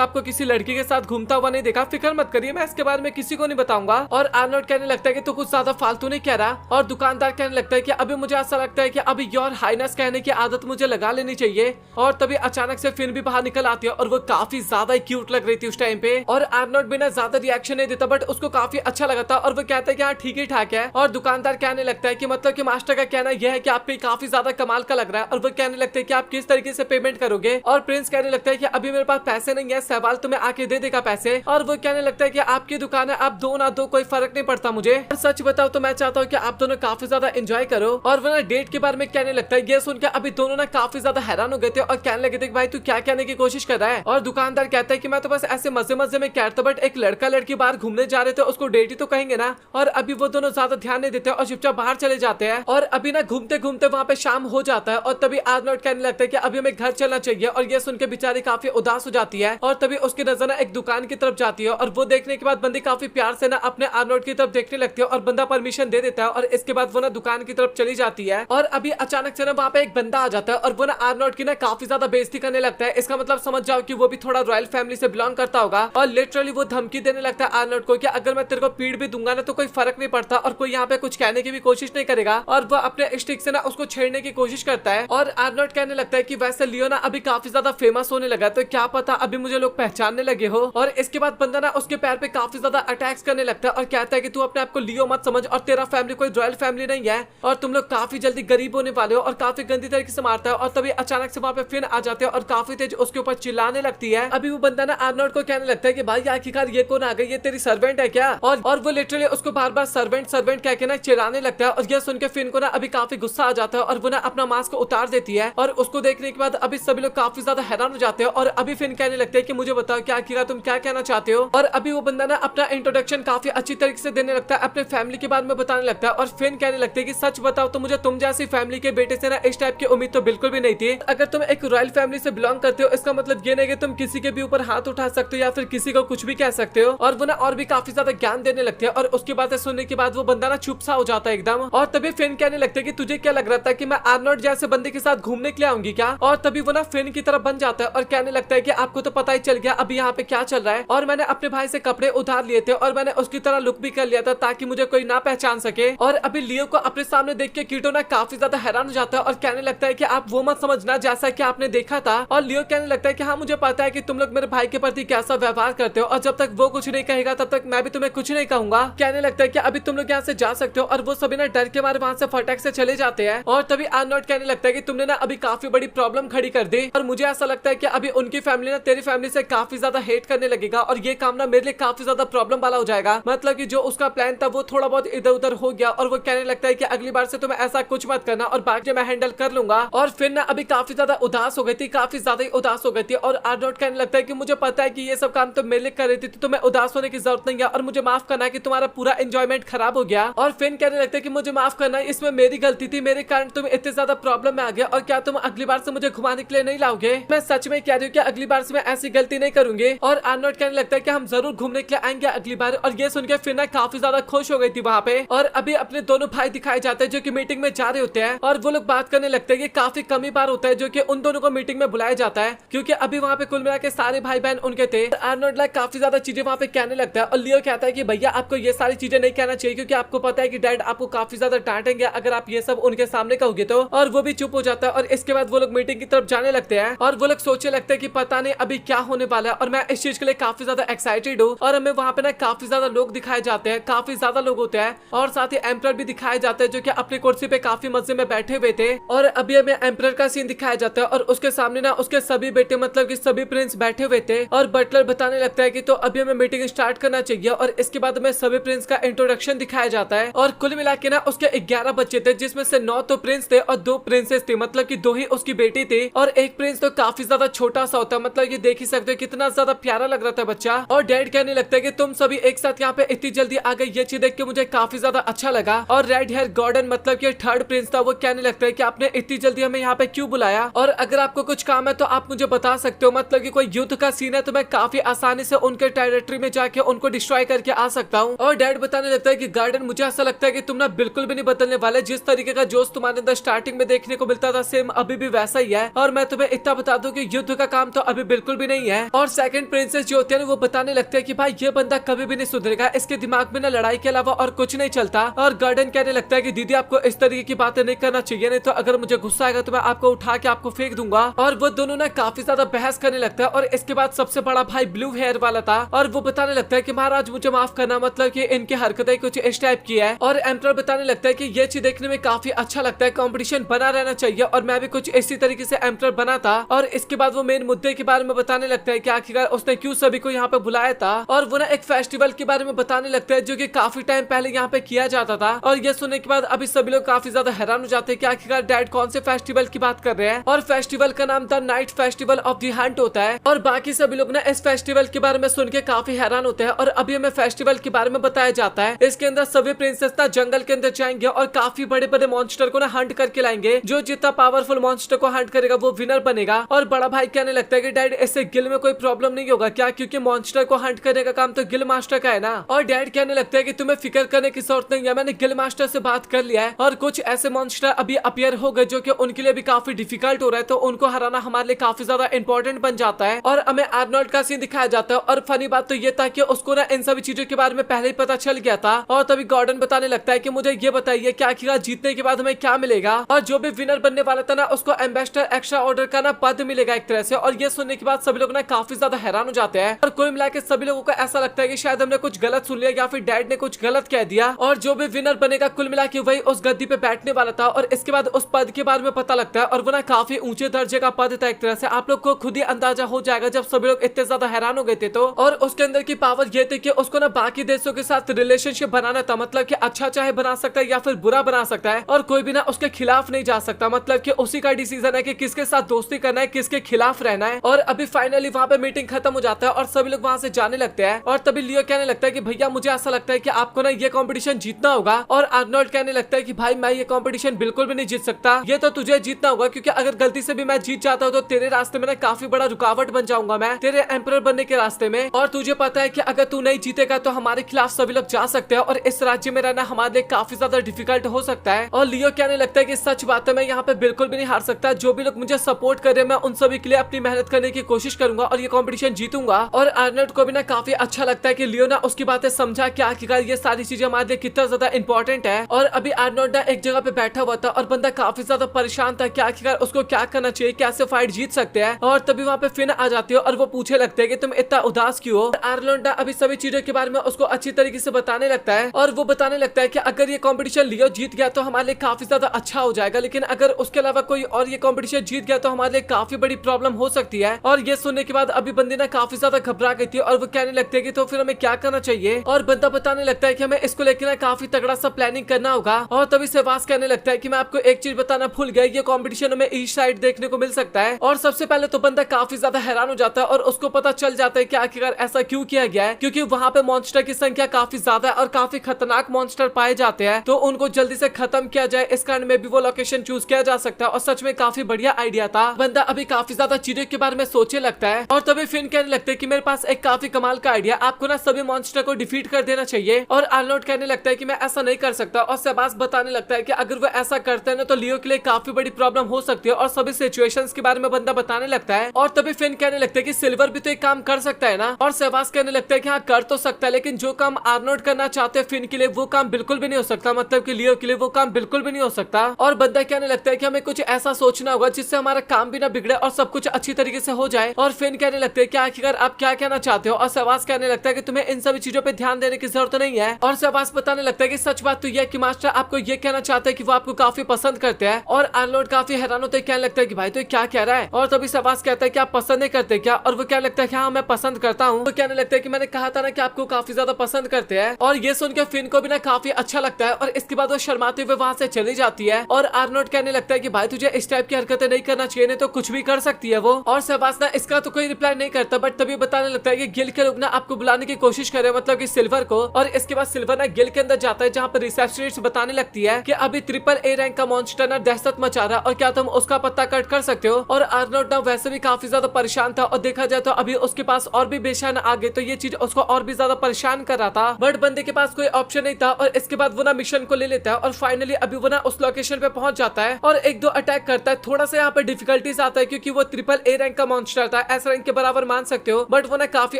आपको किसी लड़की के साथ घूमता हुआ नहीं देखा, फिक्र मत करिए मैं इसके बारे में किसी को नहीं बताऊंगा। और आर्नोल्ड कहने लगता है कि तू कुछ ज्यादा फालतू नहीं कह रहा और दुकानदार कहने लगता है कि अभी मुझे ऐसा लगता है कि अभी योर हाइनेस कहने की आदत मुझे लगा लेनी चाहिए। और तभी अचानक से फिन भी बाहर निकल आती है और वो काफी ज्यादा क्यूट लग रही थी उस टाइम पे और आर्नोल्ड बिना ज्यादा रिएक्शन नहीं देता बट उसको काफी अच्छा लगा था और वो कहता है कि हाँ ठीक ही ठाक है। और दुकानदार कहने लगता है कि मतलब कि मास्टर का कहना यह है कि आप पे काफी ज्यादा कमाल का लग रहा है और वो कहने लगता है कि आप किस तरीके से पेमेंट करोगे। और प्रिंस कहने लगता है कि अभी मेरे पास पैसे नहीं है, सहवाल तुम्हें आके दे देगा पैसे। और वो कहने लगता है कि आपकी दुकान है, आप दो ना दो कोई फर्क नहीं पड़ता मुझे। और सच बताओ तो मैं चाहता हूँ कि आप दोनों काफी ज्यादा एंजॉय करो। और वो ना डेट के बारे में कहने लगता है। ये सुनकर अभी दोनों ना काफी ज्यादा हैरान हो गए थे और कहने लगे थे कि भाई तू क्या कहने की कोशिश कर रहा है। और दुकानदार कहता है कि मैं तो बस ऐसे मजे मजे में कह रहा था बट एक लड़का लड़की बाहर घूमने जा रहे थे उसको डेट ही तो कहेंगे ना। और अभी वो दोनों ज्यादा ध्यान नहीं देते और चुपचाप बाहर चले जाते हैं। और अभी ना घूमते घूमते वहाँ पे शाम हो जाता है और तभी आर्नोल्ड कहने लगता है कि अभी हमें घर चलना चाहिए। और ये सुन के बेचारी काफी उदास हो जाती है और तभी उसकी नजर ना एक दुकान की तरफ जाती है और वो देखने के बाद बंदी काफी प्यार से ना अपने आर्नोल्ड की तरफ देखने लगती है और बंदा परमिशन दे देता है और इसके बाद वो ना दुकान की तरफ चली जाती है। और अभी अचानक से ना वहाँ पे एक बंदा आ जाता है और वो ना आर्नोल्ड की ना काफी ज्यादा बेइज्जती करने लगता है। इसका मतलब समझ जाओ कि वो भी थोड़ा रॉयल फैमिली से बिलोंग करता होगा और लिटरली वो धमकी देने लगता है आर्नोल्ड को कि अगर मैं तेरे को पीड़ भी दूंगा ना तो कोई फर्क नहीं पड़ता और कोई यहाँ पे कुछ कहने की भी कोशिश नहीं करेगा। और वो अपने स्टिक से ना उसको छेड़ने की कोशिश करता है और आर्नोल्ड कहने लगता है कि वैसे लियो ना अभी काफी ज्यादा फेमस होने लगा तो क्या पता अभी मुझे लोग पहचानने लगे हो। और इसके बाद बंदा ना उसके पैर पे काफी ज्यादा अटैक्स करने लगता है और कहता है कि तू अपने आप को लियो मत समझ और तेरा फैमिली कोई रॉयल फैमिली नहीं है और तुम लोग काफी जल्दी गरीब होने वाले हो। और काफी गंदी तरीके से मारता है और तभी अचानक से वहाँ पे फिन आ जाते हैं और काफी तेज उसके ऊपर चिल्लाने लगती है। अभी वो बंदा ना आर्नोल्ड को कहने लगता है कि भाई आखिरकार ये कौन आ गई, ये तेरी सर्वेंट है क्या। और वो लिटरली उसको बार बार सर्वेंट सर्वेंट कह के ना चिल्लाने लगता है। और ये सुन के फिन को ना अभी काफी गुस्सा आ जाता है और वो ना अपना मास्क उतार देती है और उसको देखने के बाद अभी सभी लोग काफी ज्यादा हैरान हो जाते हैं। और अभी फिन कहने लगते हैं कि मुझे बताओ क्या आखिरकार तुम क्या कहना चाहते हो। और अभी वो बंदा ना अपना इंट्रोडक्शन काफी अच्छी तरीके से देने लगता है, अपने फैमिली के बारे में बताने लगता है। और फिन कहने लगते हैं कि सच बताओ तो मुझे तुम जैसी फैमिली के बेटे से ना इस टाइप की उम्मीद तो बिल्कुल भी नहीं थी। अगर तुम एक रॉयल फैमिली से बिलोंग करते हो इसका मतलब ये नहीं कि तुम किसी के भी ऊपर हाथ उठा सकते हो या फिर किसी को कुछ भी कह सकते हो। और वो ना और भी काफी ज्यादा ज्ञान देने लगते हैं और उसकी बातें सुनने के बाद वो बंदा ना चुप सा हो जाता है एकदम। और तभी फिन कहने लगते हैं कि तुझे क्या लग रहा था कि मैं आर्नोल्ड जैसे बंदे के साथ घूमने के लिए आऊंगी क्या। और तभी वो ना फिन की तरफ बन जाता है और कहने लगता है कि आपको तो पता ही चल गया अभी यहाँ पे क्या चल रहा है और मैंने अपने भाई से कपड़े उधार लिए थे और मैंने उसकी तरह लुक भी कर लिया था ताकि मुझे कोई ना पहचान सके। और अभी लियो को अपने सामने देख के कीटो ना काफी ज्यादा हैरान हो जाता है और कहने लगता है कि आप वो मत समझना जैसा कि आपने देखा था। और लियो कहने लगता है कि हाँ मुझे पता है कि तुम लोग मेरे भाई के प्रति कैसा व्यवहार करते हो और जब तक वो कुछ नहीं कहेगा तब तक मैं भी तुम्हें कुछ नहीं कहूंगा। कहने लगता है कि अभी तुम लोग यहाँ से जा सकते हो। और वो सभी ना डर के मारे वहाँ से फटाक से चले जाते हैं। और तभी आर्नोल्ड कहने लगता है कि तुमने ना अभी काफी बड़ी प्रॉब्लम खड़ी कर दी और मुझे ऐसा लगता है कि अभी उनकी फैमिली ना तेरी फैमिली से काफी ज्यादा हेट करने लगेगा और ये काम ना मेरे लिए काफी ज्यादा प्रॉब्लम वाला हो जाएगा। मतलब कि जो उसका प्लान था वो थोड़ा बहुत इधर उधर हो गया और वो कहने लगता है कि अगली बार से तुम्हें ऐसा कुछ मत करना और बाकी मैं हैंडल कर लूंगा। और फिर ना अभी काफी ज्यादा उदास हो गई थी, काफी ज्यादा ही उदास हो गई थी। और आर्नोल्ड कहने लगता है कि मुझे पता है कि ये सब काम तुम मेरे लिए कर रही थी तो तुम्हें उदास होने की जरूरत नहीं है और मुझे माफ करना है कि तुम्हारा पूरा एंजॉयमेंट खराब हो गया। और फिन कहने लगता है कि मुझे माफ करना है, इसमें मेरी गलती थी, मेरे कारण तुम इतने ज्यादा प्रॉब्लम में आ गया और क्या तुम अगली बार से मुझे घुमाने के लिए नहीं लाओगे। मैं सच में कह रही हूँ कि अगली बार से मैं ऐसी गलती नहीं करूंगी। और आर्नोल्ड कहने लगता है कि हम जरूर घूमने के लिए आएंगे अगली बार। और ये सुन के फिर ना काफी ज्यादा खुश हो गई थी वहाँ पे। और अभी अपने दोनों भाई दिखाए जाते हैं जो कि मीटिंग में जा रहे होते हैं और वो लोग बात करने लगते हैं। ये काफी कम ही बार होता है जो कि उन दोनों को मीटिंग में बुलाया जाता है क्योंकि अभी वहाँ पे कुल मिला के सारे भाई बहन उनके थे। आर्नोल्ड लाइक काफी ज्यादा चीजें वहाँ पे कहने लगता है और लियो कहता है कि भैया आपको ये सारी चीजें नहीं कहना चाहिए क्योंकि आपको पता है कि डैड आपको काफी ज्यादा डांटेंगे अगर आप ये सब उनके सामने कहोगे तो। और वो भी चुप हो जाता है और इसके बाद वो लोग मीटिंग की तरफ जाने लगते हैं और वो लोग सोचने लगते हैं कि पता नहीं अभी क्या होने वाला है। और मैं इस चीज के लिए काफी ज्यादा एक्साइटेड हूँ। और हमें वहाँ पे ना काफी ज्यादा लोग दिखाए जाते हैं, काफी ज्यादा लोग होते हैं और साथ ही एम्परर भी दिखाए जाते हैं जो कि अपनी कुर्सी पे काफी मजे में बैठे हुए थे। और अभी हमें एम्परर का सीन दिखाया जाता है और उसके सामने ना उसके सभी बेटे मतलब कि सभी प्रिंस बैठे हुए थे। और बटलर बताने लगता है कि तो अभी हमें मीटिंग स्टार्ट करना चाहिए। और इसके बाद हमें सभी प्रिंस का इंट्रोडक्शन दिखाया जाता है और कुल मिला के ना उसके 11 बच्चे थे जिसमें से 9 तो प्रिंस थे और 2 प्रिंसेस थे, मतलब कि 2 ही उसकी बेटी बेटी थी और एक प्रिंस तो काफी ज्यादा छोटा सा होता है, मतलब ये देख ही सकते हो कितना ज्यादा प्यारा लग रहा था बच्चा। और डैड कहने लगता है कि तुम सभी एक साथ यहाँ पे इतनी जल्दी आ गए, ये चीज देख के मुझे काफी ज्यादा अच्छा लगा। और रेड हेयर गॉर्डन मतलब कि थर्ड प्रिंस था, वो कहने लगता है कि आपने इतनी जल्दी हमें यहाँ पे क्यों बुलाया, और अगर आपको कुछ काम है तो आप मुझे बता सकते हो, मतलब कि कोई युद्ध का सीन है तो मैं काफी आसानी से उनके टेरिटरी में जाके उनको डिस्ट्रॉय करके आ सकता हूँ। और डैड बताने लगता है कि गार्डन मुझे ऐसा लगता है कि तुम ना बिल्कुल भी नहीं बदलने वाले, जिस तरीके का जोश तुम्हारे अंदर स्टार्टिंग में देखने को मिलता था सेम अभी भी वैसा ही है। और मैं तुम्हें इतना बता दूं कि युद्ध का काम तो अभी बिल्कुल भी नहीं है। और सेकंड प्रिंसेस जो होती है वो बताने लगते हैं कि भाई ये बंदा कभी भी नहीं सुधरेगा, इसके दिमाग में ना लड़ाई के अलावा और कुछ नहीं चलता। और गार्डन कहने लगता है कि दीदी आपको इस तरीके की बातें नहीं करना चाहिए, नहीं तो अगर मुझे गुस्सा आएगा तो मैं आपको उठा के आपको फेंक दूंगा। और वो दोनों ना काफी ज्यादा बहस करने लगता है। और इसके बाद सबसे बड़ा भाई ब्लू हेयर वाला था और वो बताने लगता है कि महाराज मुझे माफ करना, मतलब कि इनकी हरकतें कुछ इस टाइप की है। और एम्परर बताने लगता है कि ये चीज देखने में काफी अच्छा लगता है, कंपटीशन बना रहना चाहिए और मैं भी कुछ इसी तरीके से एम्परर बना था। और इसके बाद वो मेन मुद्दे के बारे में बताने लगता है कि आखिरकार उसने क्यों सभी को यहाँ पे बुलाया था। और वो ना एक फेस्टिवल के बारे में बताने लगता है जो कि काफी टाइम पहले यहाँ पे किया जाता था। और ये सुनने के बाद अभी सभी लोग काफी ज्यादा हैरान हो जाते हैं कि आखिरकार डैड कौन से फेस्टिवल की बात कर रहे हैं। और फेस्टिवल का नाम the night festival of the Hunt होता है। और बाकी सभी लोग ना इस फेस्टिवल के बारे में सुन के काफी हैरान होते हैं। और अभी हमें फेस्टिवल के बारे में बताया जाता है, इसके अंदर सभी प्रिंसेस ना जंगल के अंदर जाएंगे और काफी बड़े बड़े मॉन्स्टर को ना हंट करके लाएंगे। जो जितना पावरफुल मॉन्स्टर को हंट करेगा वो विनर बनेगा। और बड़ा भाई कहने लगता है कि डैड इससे गिल में कोई प्रॉब्लम नहीं होगा क्या, क्योंकि मॉन्स्टर को हंट करने का काम तो गिल मास्टर का है ना। और डैड कहने लगता है कि तुम्हें फिक्र करने की जरूरत नहीं है, मैंने गिल मास्टर से बात कर लिया है और कुछ ऐसे मॉन्स्टर अभी अपीयर हो गए जो कि उनके लिए भी काफी डिफिकल्ट हो रहा है, तो उनको हराना हमारे लिए काफी ज्यादा इंपॉर्टेंट बन जाता है। और हमें आर्नोल्ड का सीन दिखाया जाता है। और फनी बात तो ये था कि उसको ना इन सभी चीजों के बारे में पहले ही पता चल गया था। और तभी गॉर्डन बताने लगता है कि मुझे ये बताइए कि आखिरकार जीतने के बाद हमें क्या मिलेगा। और जो भी विनर बनने वाला था ना उसको एम्बेसडर एक्स्ट्रा ऑर्डर का ना पद मिलेगा एक तरह से। और ये सुनने के बाद सभी लोग ना काफी ज्यादा हैरान हो जाते हैं। और कोई मिला के सभी लोगों को ऐसा लगता है कि शायद हमने कुछ गलत सुन लिया या फिर डैड ने कुछ गलत कह दिया। और जो भी विनर बनेगा कुल मिला के वही उस गद्दी पे बैठने वाला था। और इसके बाद उस पद के बारे में पता लगता है और वो ना काफी ऊंचे दर्जे का पद था एक तरह से। आप लोग को खुद ही अंदाजा हो जाएगा जब सभी लोग इतने ज्यादा हैरान हो गए थे तो। और उसके अंदर की पावर ये थी कि उसको ना बाकी देशों के साथ रिलेशनशिप बनाना था, मतलब कि अच्छा चाहे बना सकता है या फिर बुरा बना सकता है और कोई भी ना उसके खिलाफ नहीं जा सकता, मतलब कि उसी का डिसीजन है कि किसके साथ दोस्ती करना है, किसके खिलाफ रहना है। और अभी फाइनली वहाँ पे मीटिंग खत्म हो जाता है और सभी लोग वहाँ से जाने लगते हैं। और तभी लियो कहने लगता है कि भैया मुझे ऐसा लगता है कि आपको ना ये कंपटीशन जीतना होगा। और आर्नोल्ड कहने लगता है कि भाई मैं ये कंपटीशन बिल्कुल भी नहीं जीत सकता, ये तो तुझे जीतना होगा, क्योंकि अगर गलती से भी मैं जीत जाता हूँ तो तेरे रास्ते में ना काफी बड़ा रुकावट बन जाऊंगा मैं तेरे एम्परर बनने के रास्ते में। और तुझे पता है कि अगर तू नहीं जीतेगा तो हमारे खिलाफ सभी लोग जा सकते हैं और इस राज्य में रहना हमारे लिए काफी ज्यादा डिफिकल्ट हो सकता है। और लियो कहने लगता है कि सच बात है, मैं यहाँ पे बिल्कुल भी नहीं हार सकता, जो भी लोग मुझे सपोर्ट कर रहे हैं मैं उन सभी के लिए अपनी मेहनत करने की कोशिश करूंगा और ये कंपटीशन जीतूंगा। और आर्नोल्ड को भी ना काफी अच्छा लगता है कि लियो ना उसकी बातें समझा कि आखिरकार ये सारी चीजें हमारे लिए कितना ज्यादा इंपॉर्टेंट है। और अभी आर्नोल्ड ना एक जगह पे बैठा हुआ था और बंदा काफी ज्यादा परेशान था कि आखिरकार उसको क्या करना चाहिए, कैसे फाइट जीत सकते हैं। और तभी वहाँ पे फिन आ जाती है और वो पूछे लगते हैं कि तुम इतना उदास क्यों हो। आर्नोल्ड अभी सभी चीजों के बारे में उसको अच्छी तरीके से बताने लगता है और वो बताने लगता है कि अगर ये कंपटीशन लियो जीत गया तो हमारे लिए काफी ज्यादा अच्छा हो जाएगा, लेकिन अगर उसके अलावा कोई और ये कंपटीशन जीत गया तो हमारे लिए काफी बड़ी प्रॉब्लम हो सकती है। और ये सुनने के बाद अभी बंदी ना काफी ज्यादा घबरा गई थी और वो कहने लगते हैं कि तो फिर हमें क्या करना चाहिए। और बंदा बताने लगता है कि हमें इसको लेकर ना काफी तगड़ा सा प्लानिंग करना होगा। और तभी सेवास कहने लगता है कि मैं आपको एक चीज बताना भूल गया, ये कंपटीशन हमें ईस्ट साइड देखने को मिल सकता है। और सबसे पहले तो बंदा काफी ज्यादा हैरान हो जाता है और उसको पता चल जाता है कि आखिरकार ऐसा क्यों किया गया है, क्योंकि वहाँ पे मॉन्स्टर की संख्या काफी ज्यादा है और काफी खतरनाक मॉन्स्टर पाए जाते हैं, तो उनको जल्दी से खत्म किया जाए इस कारण में भी वो लोकेशन चूज किया जा सकता है। और सच में काफी बढ़िया आइडिया था। बंदा अभी काफी ज्यादा चीजों के बारे में सोचने लगता है और तभी फिन कहने लगता है कि मेरे पास एक काफी कमाल का आइडिया, आपको ना सभी मॉन्स्टर को डिफीट कर देना चाहिए। और आर्नोल्ड कहने लगता है कि मैं ऐसा नहीं कर सकता और सेबास बताने लगता है कि अगर वो ऐसा करते हैं ना तो लियो के लिए काफी बड़ी प्रॉब्लम हो सकती है और सभी सिचुएशंस के बारे में बंदा बताने लगता है। और तभी फिन कहने लगता है कि सिल्वर भी तो एक काम कर सकता है ना। और सेबास कहने लगता है कि हाँ कर तो सकता है, लेकिन जो काम आर्नोल्ड करना चाहते हैं फिन के लिए वो काम बिल्कुल भी नहीं हो सकता, मतलब कि लियो के लिए वो काम बिल्कुल भी नहीं हो सकता। और बंदा कहने लगता है कि हमें कुछ ऐसा सोचना होगा जिससे हमारा काम भी ना बिगड़े और सब कुछ अच्छी तरीके से हो जाए। और फिन कहने लगते हैं कि आखिरकार आप क्या कहना चाहते हो। और सेबास कहने लगता है कि तुम्हें इन सभी चीजों पे ध्यान देने की जरूरत नहीं है। और सेबास बताने लगता है कि सच बात तो यह कि मास्टर आपको ये कहना चाहते हैं कि वो आपको काफी पसंद करते हैं। और आर्नोल्ड काफी हैरान होते कहने लगता है कि भाई तो क्या कह रहा है। और तभी सेबास कहता है कि आप पसंद नहीं करते क्या। और वो कहने लगता है कि हाँ मैं पसंद करता हूँ। वो कहने लगता है कि मैंने कहा था ना कि आपको काफी ज्यादा पसंद करते हैं। और ये सुनकर फिन को भी ना काफी अच्छा लगता है और इसके बाद वो शर्माते हुए वहाँ से चली जाती है। और आर्नोल्ड कहने लगता है कि भाई तुझे इस टाइप की हरकतें नहीं करना चाहिए, नहीं तो कुछ भी कर सकती है वो। और शहबाज ना इसका तो कोई रिप्लाई नहीं करता, बट तभी बताने लगता है कि गिल के लोग ना आपको बुलाने की कोशिश करे, मतलब कि सिल्वर को। और इसके बाद सिल्वर ना गिल के अंदर जाता है, जहाँ पर रिसेप्शनिस्ट बताने लगती है कि अभी AAA रैंक का मॉन्स्टर ना दहशत मचा रहा है और क्या तुम उसका पत्ता कट कर सकते हो। और आर्नोल्ड ना वैसे भी काफी ज्यादा परेशान था, और देखा जाए तो अभी उसके पास और भी बेशान आ गए, तो ये चीज उसको और भी ज्यादा परेशान कर रहा था। बट बंदे के पास कोई ऑप्शन नहीं था, और इसके बाद वो ना मिशन को ले लेता है, और फाइनली अभी वो ना उस लोकेशन पे पहुंच जाता है और एक दो अटैक करता है। थोड़ा सा यहाँ पे डिफिकल्टीज आता है, क्योंकि वो AAA रैंक का मॉन्स्टर था, एस रैंक के बराबर मान सकते हो, बट वो ना काफी